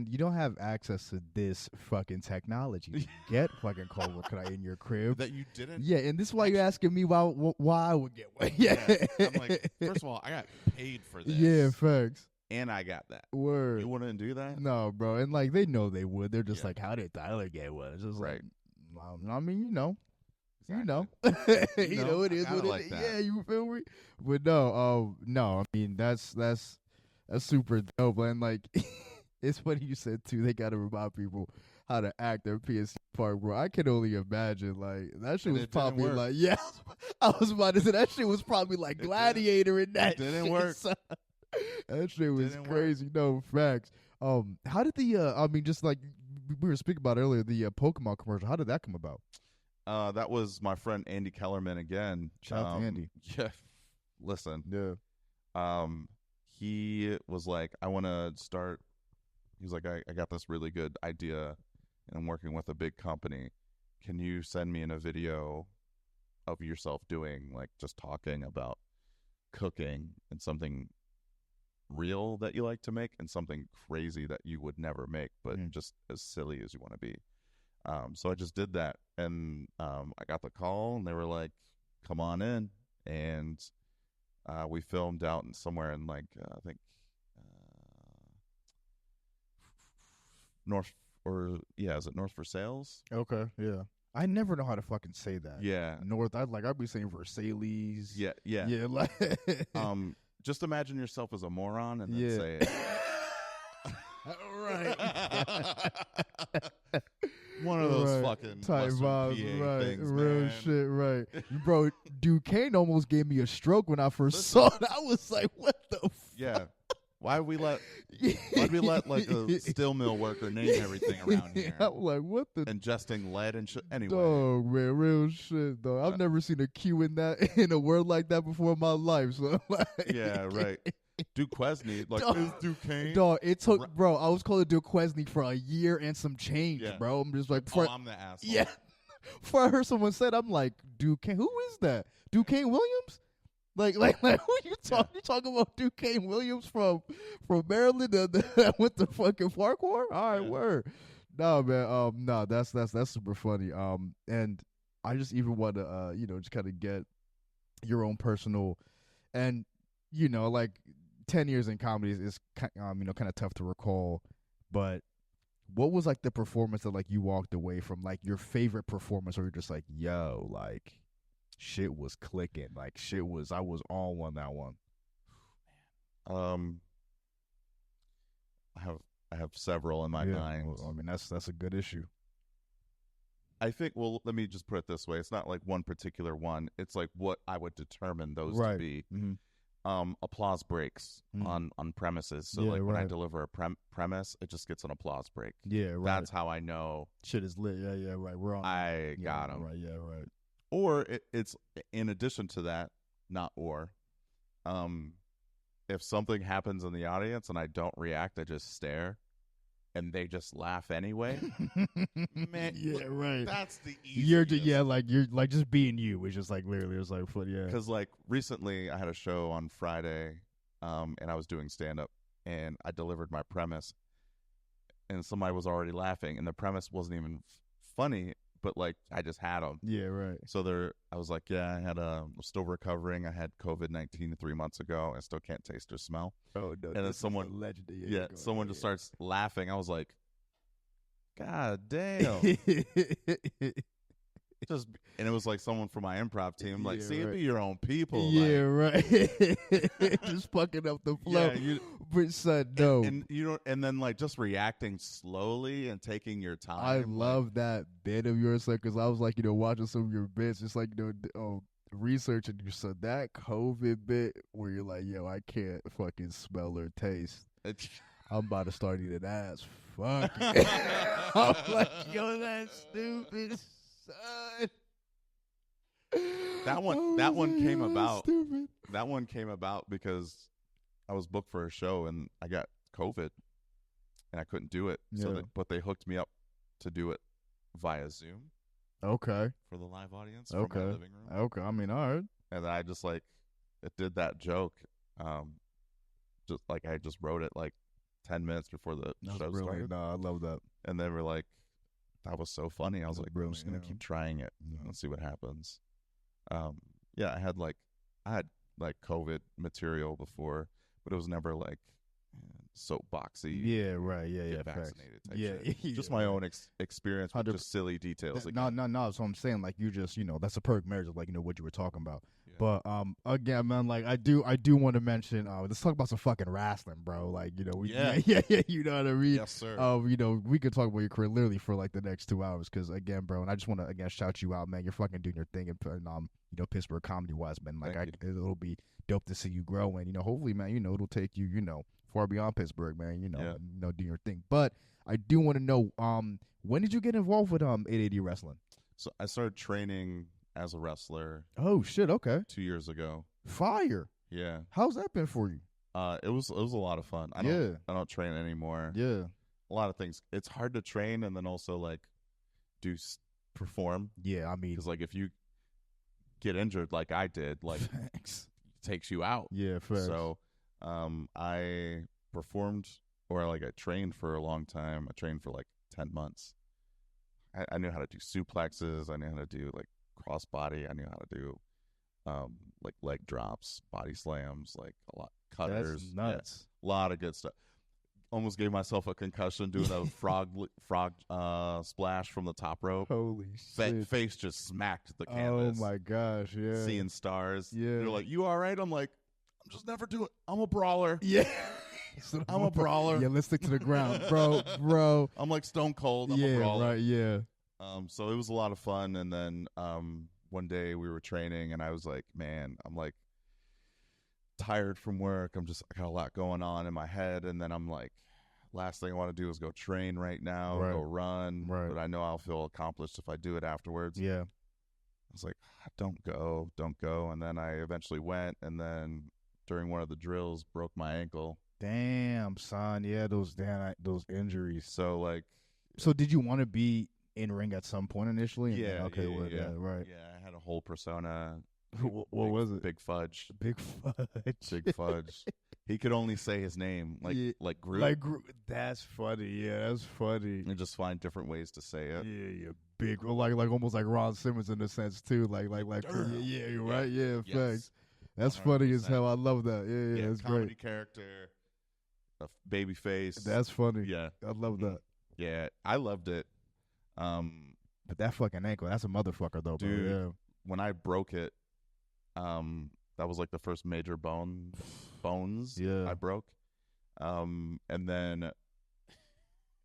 you don't have access to this fucking technology. To get fucking cardboard cutout in your crib that you didn't. Yeah, and this is why you're asking me why I would get one. Yeah, I'm like, first of all, I got paid for this. Yeah, facts. And I got that. Word. You wouldn't do that? No, bro. And like they know they would. They're just like, how did Tyler get one? It's just right. Like, I mean, You know, You you know, know, it I is kinda what it like is. that. Yeah, you feel me? But no. I mean, that's super dope. And like, it's funny you said too. They got to remind people how to act at PNC Park, bro. I can only imagine. Like that shit And was it didn't probably work. like, yeah. I was about to say that shit was probably like didn't. Gladiator in that. It didn't shit, work. son. That shit was Didn't work. crazy. No facts. How did the I mean, just like we were speaking about earlier, the Pokemon commercial. How did that come about? That was my friend Andy Kellerman again. Shout out to Andy. Yeah. Listen. Yeah. He was like, I want to start. He's like, I got this really good idea, and I'm working with a big company. Can you send me in a video of yourself doing, like, just talking about cooking and something real that you like to make and something crazy that you would never make, but just as silly as you want to be. So I just did that, and I got the call, and they were like, come on in, and we filmed out somewhere in like I think North, or is it North for Sales? Okay, yeah. I never know how to fucking say that. Yeah, North. I'd be saying Versailles. yeah. Yeah, like Just imagine yourself as a moron and then say it. Right. One of those fucking type Western vibes, PA right? things, Real man. shit, right? Bro, Duquesne almost gave me a stroke when I first saw it. I was like, "What the?" Fuck? Yeah. Why'd we let like a steel mill worker name everything around here? I'm like, "What the?" Ingesting lead and shit. Anyway, Dog, man, real shit, though. I've never seen a Q in a word like that before in my life. So, like, yeah, right. Duquesne, like, Dog. is Duquesne? Dog, it took, bro. I was calling Duquesne for a year and some change, Yeah. bro. I'm just like, I'm the asshole. yeah. Before I heard someone said, I'm like, Duquesne. Who is that? Duquesne Williams? Like, who you talking? You talking about Duquesne Williams from Maryland that went to fucking Farquhar? All right, word. No, man. No, that's super funny. And I just even want to, just kind of get your own personal, and like 10 years in comedy is kind of tough to recall, but what was like the performance that like you walked away from, like your favorite performance, or you're just like, yo, like shit was clicking, like I was on that one. I have several in my mind. Well, I mean, that's a good issue. I think, well, let me just put it this way. It's not like one particular one. It's like what I would determine those to be. Mm-hmm. Applause breaks on premises. So when I deliver a premise, it just gets an applause break. Yeah, right. That's how I know shit is lit. Yeah, right. We're on. I got him. Right. Yeah, right. Or it's in addition to that, not or. If something happens in the audience and I don't react, I just stare, and they just laugh anyway. Man, yeah, right. That's the easiest. You're like just being you. It's just like literally, it's like foot. Yeah. Because like recently, I had a show on Friday, and I was doing stand up, and I delivered my premise, and somebody was already laughing, and the premise wasn't even funny, but like I just had them. Yeah, right. So I was like, yeah, I'm still recovering. I had COVID-19 3 months ago. I still can't taste or smell. Oh no! And then someone just starts laughing. I was like, God damn! And it was like someone from my improv team. Like, see, it be your own people. Yeah, right. Just fucking up the flow. Yeah, but son, no. And you know, and then like just reacting slowly and taking your time. I love that bit of yours, because I was like, watching some of your bits, just like researching you. So that COVID bit where you're like, yo, I can't fucking smell or taste. I'm about to start eating ass. Fuck. I'm like, yo, that's stupid. Son. That one came about. Stupid. That one came about because I was booked for a show and I got COVID and I couldn't do it. Yeah. So but they hooked me up to do it via Zoom. Okay. For the live audience. Okay. From my living room. Okay. I mean, all right. And then I just like it did that joke. Just like I just wrote it like 10 minutes before the show started. No, I love that. And they were like, that was so funny. I was like, I'm just gonna keep trying it and see what happens. Yeah, I had like COVID material before, but it was never like soapboxy. Yeah, right. Yeah, Get yeah. vaccinated type Yeah, shit. yeah, Just my own experience with 100%. just silly details. No, that's what I'm saying. Like, you just, that's a perfect marriage of, like, what you were talking about. Yeah. But again, man, like, I do want to mention, let's talk about some fucking wrestling, bro. Like, Yeah. you know what I mean? Yes, sir. We could talk about your career literally for like the next 2 hours, because again, bro, and I just want to again shout you out, man. You're fucking doing your thing, and Pittsburgh comedy wise, man. Like, it'll be dope to see you grow, and hopefully, man, it'll take you, far beyond Pittsburgh, man. Do your thing. But I do want to know, when did you get involved with 880 wrestling? So I started training as a wrestler. Oh shit! Okay. 2 years ago. Fire. Yeah. How's that been for you? It was a lot of fun. I don't train anymore. Yeah. A lot of things. It's hard to train and then also like perform. Yeah, I mean, because like if you get injured like I did, like it takes you out. Yeah, facts. So I performed, or like I trained for a long time. I trained for like 10 months. I knew how to do suplexes. I knew how to do like crossbody. I knew how to do like leg drops, body slams, like a lot cutters. That's nuts. Yeah, a lot of good stuff. Almost gave myself a concussion doing a frog splash from the top rope. Holy shit. Face just smacked the canvas. Oh my gosh, yeah. Seeing stars. Yeah. They're like, "You all right?" I'm like, "I'm just never doing. I'm a brawler." Yeah. I'm a brawler. Yeah, let's stick to the ground, bro. I'm like Stone Cold. I'm a brawler. Right, yeah. So it was a lot of fun, and then one day we were training, and I was like, man, I'm like tired from work. I got a lot going on in my head, and then I'm like, last thing I want to do is go train right now, go run. Right. But I know I'll feel accomplished if I do it afterwards. Yeah. I was like, don't go. And then I eventually went, and then during one of the drills, broke my ankle. Damn, son. Yeah, those injuries. So like, so did you want to be in ring at some point initially? Yeah. Okay. Yeah. Right. Yeah, I had a whole persona. What was it? Big Fudge. Big Fudge. Big Fudge. He could only say his name like Groot. Like Groot. That's funny. Yeah, that's funny. And just find different ways to say it. Yeah. Big, like almost like Ron Simmons in a sense too. Like yeah, you're right. Yeah, yes. Facts. That's 100%. Funny as hell. I love that. Yeah, that's comedy great. Character, a baby face. That's funny. Yeah, I love that. Yeah, I loved it. But that fucking ankle, that's a motherfucker though, dude. Bro. Yeah. When I broke it, that was like the first major bones I broke. And then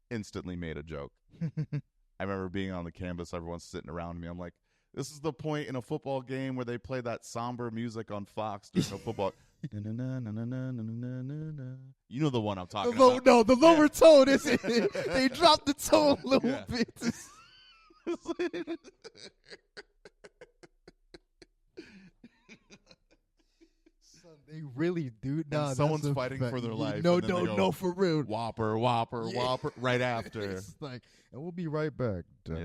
instantly made a joke. I remember being on the canvas, everyone's sitting around me. I'm like, this is the point in a football game where they play that somber music on Fox during a football. You know the one I'm talking about. No, the lower tone is it? They dropped the tone a little bit. They really do. Nah, someone's fighting for their life. No, for real. Whopper, right after. It's like, and we'll be right back. It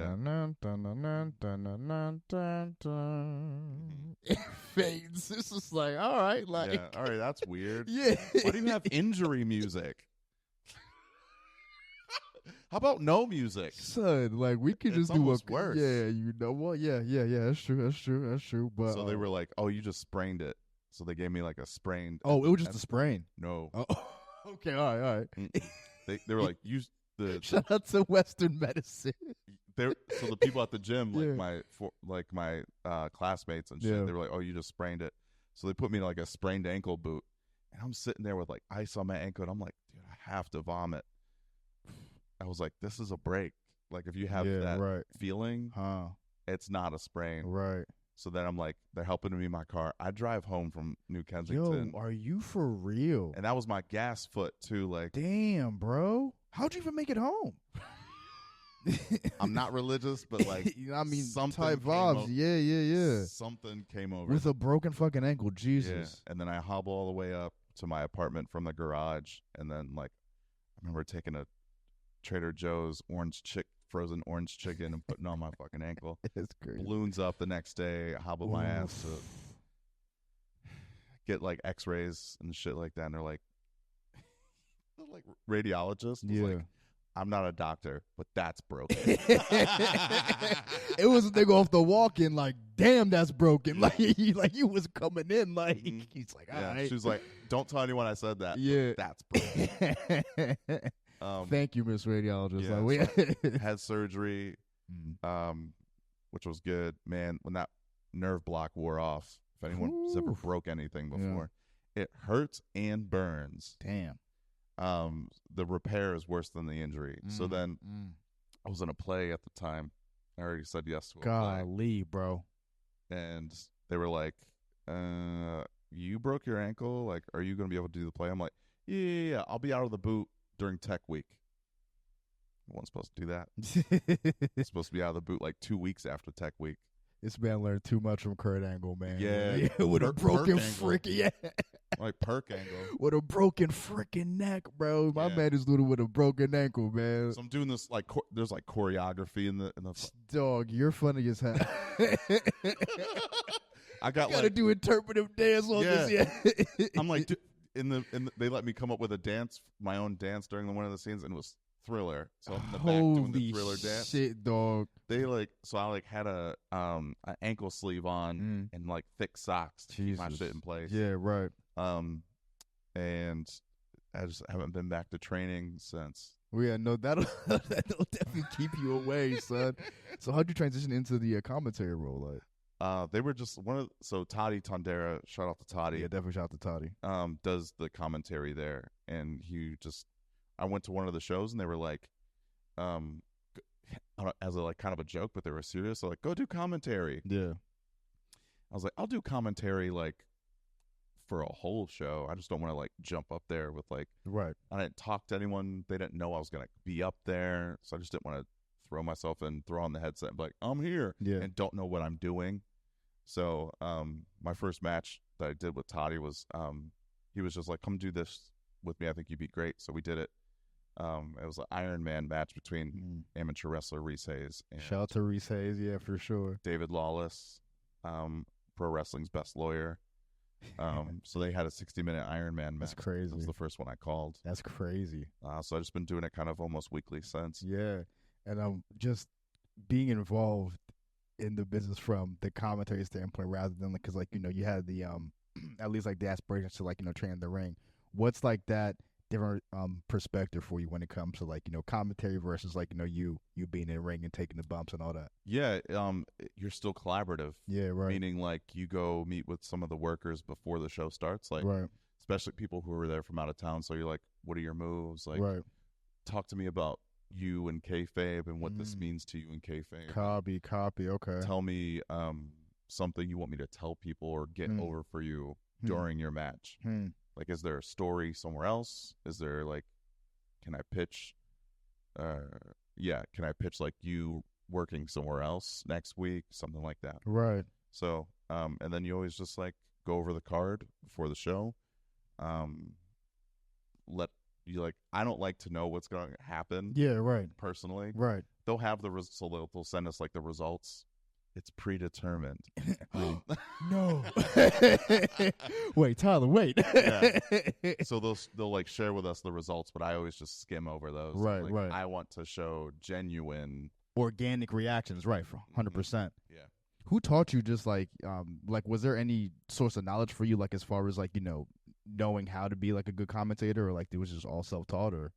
fades. It's just like, all right, like, all right, that's weird. Yeah. Why do you have injury music? How about no music? Son, like, we could just do worse. Yeah, you know what? Yeah, that's true. But so they were like, oh, you just sprained it. So they gave me like a sprained. Oh, it was just a sprain. No. Oh, okay, all right. They were like, use the shout out to Western medicine. So the people at the gym, like my classmates and shit, they were like, oh, you just sprained it. So they put me in like a sprained ankle boot, and I'm sitting there with like ice on my ankle, and I'm like, dude, I have to vomit. I was like, this is a break. Like, if you have that feeling, it's not a sprain. Right. So then I'm like, they're helping me in my car. I drive home from New Kensington. Yo, are you for real? And that was my gas foot too. Like, damn, bro. How'd you even make it home? I'm not religious, but like, I mean, something type vibes. Yeah. Something came over with a broken fucking ankle. Jesus. Yeah. And then I hobble all the way up to my apartment from the garage, and then like, I remember taking a Trader Joe's frozen orange chicken and putting on my fucking ankle. It's crazy. Balloons up the next day. I hobbled my ass to get like X-rays and shit like that. And they're like radiologists. Like, I'm not a doctor, but that's broken. It was a nigga off the walk-in, like, damn, that's broken. Like he was coming in, like, he's like, all right. She was like, don't tell anyone I said that. Yeah. That's broken. Thank you, Miss Radiologist. Yeah, Like, so had surgery, which was good. Man, when that nerve block wore off, if anyone's ever broke anything before, it hurts and burns. Damn. The repair is worse than the injury. So then I was in a play at the time. I already said yes to a play. Golly, bro. And they were like, you broke your ankle? Like, are you going to be able to do the play? I'm like, yeah. I'll be out of the boot during tech week. I wasn't supposed to do that. I'm supposed to be out of the boot like 2 weeks after tech week. This man learned too much from Kurt Angle, man. Yeah. With a broken freaking like perk angle. With a broken freaking neck, bro. My man is doing it with a broken ankle, man. So I'm doing this like there's like choreography in the dog. You're funny as hell. I gotta do interpretive dance on this. Yeah. I'm like, they let me come up with a dance, my own dance during one of the scenes, and it was Thriller. So I'm in the back doing the Thriller dance. Shit, dog. So I had an ankle sleeve on and like thick socks to keep my shit in place. Yeah, right. And I just haven't been back to training since. Well, yeah, no, that'll definitely keep you away, son. So how'd you transition into the commentary role? Like, they were just Toddy Tondera, shout out to Toddy. Yeah, definitely shout out to Toddy. Does the commentary there, and I went to one of the shows and they were like, as a like kind of a joke, but they were serious. So like, go do commentary. Yeah. I was like, I'll do commentary like for a whole show. I just don't want to like jump up there with like, right. I didn't talk to anyone. They didn't know I was gonna be up there, so I just didn't want to throw myself and throw on the headset and be like, I'm here, and don't know what I'm doing. So my first match that I did with Toddy was he was just like, come do this with me. I think you'd be great. So we did it. It was an Iron Man match between amateur wrestler Reese Hayes and shout out to Reese Hayes, yeah, for sure. David Lawless, pro wrestling's best lawyer. So they had a 60-minute Iron Man match. That's crazy. That was the first one I called. That's crazy. So I've just been doing it kind of almost weekly since. Yeah, and just being involved in the business from the commentary standpoint rather than because like you had the at least like the aspirations to like train in the ring. What's like that different perspective for you when it comes to like commentary versus like you being in the ring and taking the bumps and all that? Yeah, you're still collaborative. Yeah, right. Meaning like you go meet with some of the workers before the show starts, like right. Especially people who are there from out of town. So you're like, what are your moves? Like, right. Talk to me about you and kayfabe and what this means to you in kayfabe. Copy. Okay. Tell me something you want me to tell people or get over for you during your match. Like, is there a story somewhere else? Is there like, can I pitch? Can I pitch like you working somewhere else next week? Something like that. Right. So, and then you always just like go over the card before the show. I don't like to know what's going to happen. Yeah, right. Personally, right. They'll have they'll send us like the results. It's predetermined. No. Wait, Tyler, wait. Yeah. So they'll like share with us the results, but I always just skim over those. Right, like, right. I want to show genuine organic reactions, right, for 100%. Yeah. Who taught you just like was there any source of knowledge for you like as far as like knowing how to be like a good commentator, or like it was just all self-taught? Or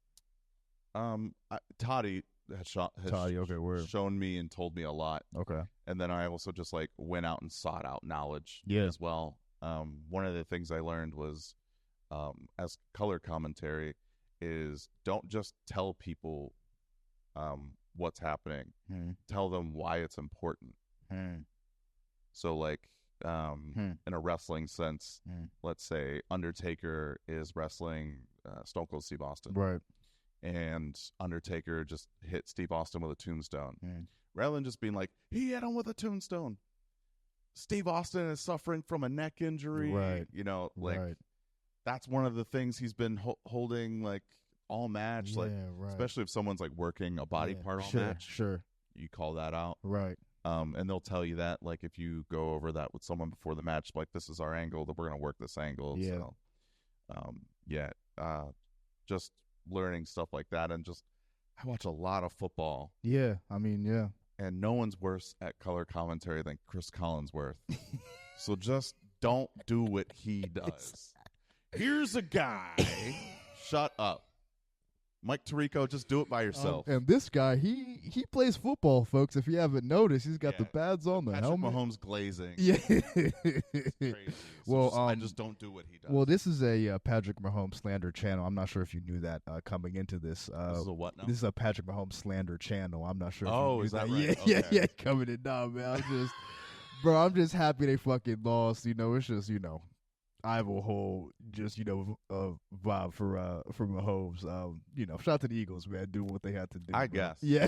Toddy has shown me and told me a lot. Okay. And then I also just like went out and sought out knowledge as well. One of the things I learned was as color commentary is don't just tell people what's happening. Tell them why it's important. So like in a wrestling sense, let's say Undertaker is wrestling Stone Cold Steve Austin. Right. And Undertaker just hit Steve Austin with a tombstone. Rather than just being like, he hit him with a tombstone. Steve Austin is suffering from a neck injury. Right. That's one of the things he's been holding like all match. Yeah, like, right. Especially if someone's like working a body part all match. Sure. You call that out. Right. And they'll tell you that, like, if you go over that with someone before the match, like, this is our angle, that we're going to work this angle. Yeah. So, just learning stuff like that and just I watch a lot of football, Yeah, I mean, yeah. and no one's worse at color commentary than Chris Collinsworth. So just don't do what he does. Here's a guy. Shut up. Mike Tirico, just do it by yourself. And this guy, he plays football, folks. If you haven't noticed, he's got the pads on the Patrick helmet. Mahomes glazing. Yeah. It's crazy. So Well, I just don't do what he does. Well, this is a Patrick Mahomes slander channel. I'm not sure if you knew that coming into this. This is a what now? This is a Patrick Mahomes slander channel. I'm not sure. Oh, if you is knew that that? right? Yeah, Okay. yeah. Coming in now, man. I'm just happy they fucking lost. It's just I have a whole vibe for Mahomes. Shout out to the Eagles, man, doing what they had to do. I bro. guess. Yeah.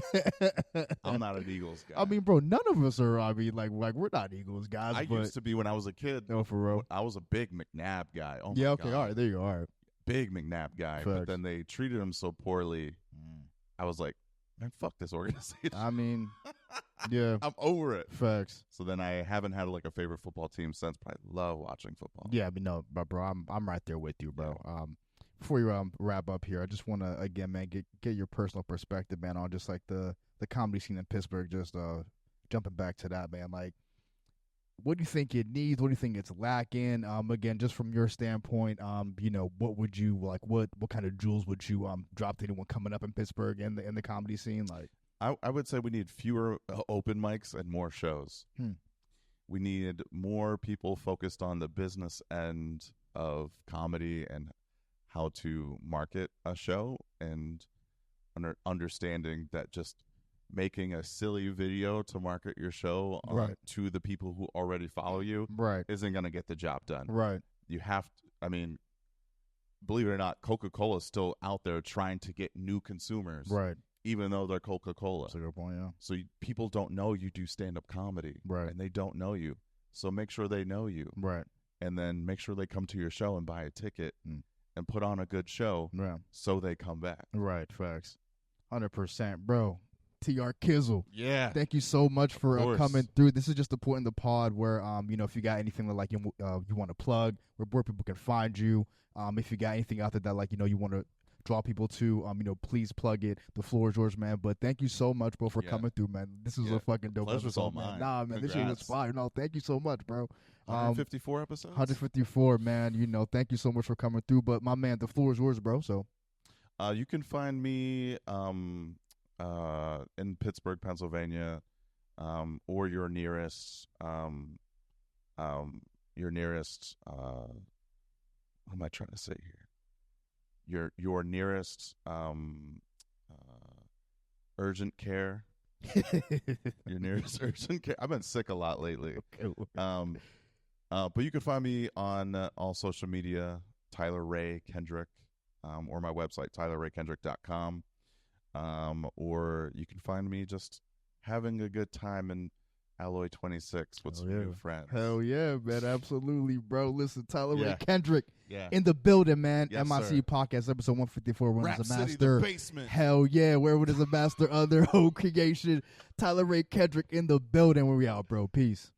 I'm not an Eagles guy. I mean, bro, none of us are. I mean, like we're not Eagles guys. I but, used to be when I was a kid. No, for real. I was a big McNabb guy. Oh Yeah. my Okay. God. All right. There you go. All right. Big McNabb guy. Facts. But then they treated him so poorly. I was like, man, fuck this organization. I mean, yeah. I'm over it. Facts. So then I haven't had like a favorite football team since, but I love watching football. Yeah, I mean, no, but bro, I'm right there with you, bro. Before you wrap up here, I just want to again, man, get your personal perspective, man, on just like the comedy scene in Pittsburgh. Just jumping back to that, man. Like, what do you think it needs? What do you think it's lacking? Again, just from your standpoint, what would you like? What kind of jewels would you drop to anyone coming up in Pittsburgh in the comedy scene? Like, I would say we need fewer open mics and more shows. We need more people focused on the business end of comedy and how to market a show, and understanding that just making a silly video to market your show Right. to the people who already follow you right, isn't going to get the job done. right, You have to, I mean, believe it or not, Coca-Cola is still out there trying to get new consumers, right. even though they're Coca-Cola. That's a good point. Yeah, So people don't know you do stand-up comedy, Right. and they don't know you. So make sure they know you, right, and then make sure they come to your show and buy a ticket Mm. and put on a good show yeah, so they come back. right. Facts, 100%, bro. TR Kizzle. Yeah. Thank you so much for course. coming through. This is just the point in the pod where, if you got anything that like you want to plug, where people can find you. If you got anything out there that like you want to draw people to, please plug it. The floor is yours, man. But thank you so much, bro, for coming through, man. This is a fucking dope Pleasure's episode, all man. mine. Nah, man, this shit was Congrats. fire. No, thank you so much, bro. 154 episodes? 154, man. Thank you so much for coming through. But my man, the floor is yours, bro. So, You can find me in Pittsburgh, Pennsylvania, or your nearest what am I trying to say here? Your nearest urgent care. Your nearest urgent care. I've been sick a lot lately. But you can find me on all social media, Tyler Ray Kendrick, or my website, tylerraykendrick.com. Or you can find me just having a good time in Alloy 26 with some new friends. Hell yeah, man. Absolutely, bro. Listen, Tyler Ray Yeah. Kendrick Yeah. in the building, man. Yes, MIC sir. Podcast, episode 154, where Rap is a City, master. the basement. Hell yeah, where is a master of their whole creation. Tyler Ray Kendrick in the building. Where we out, bro. Peace.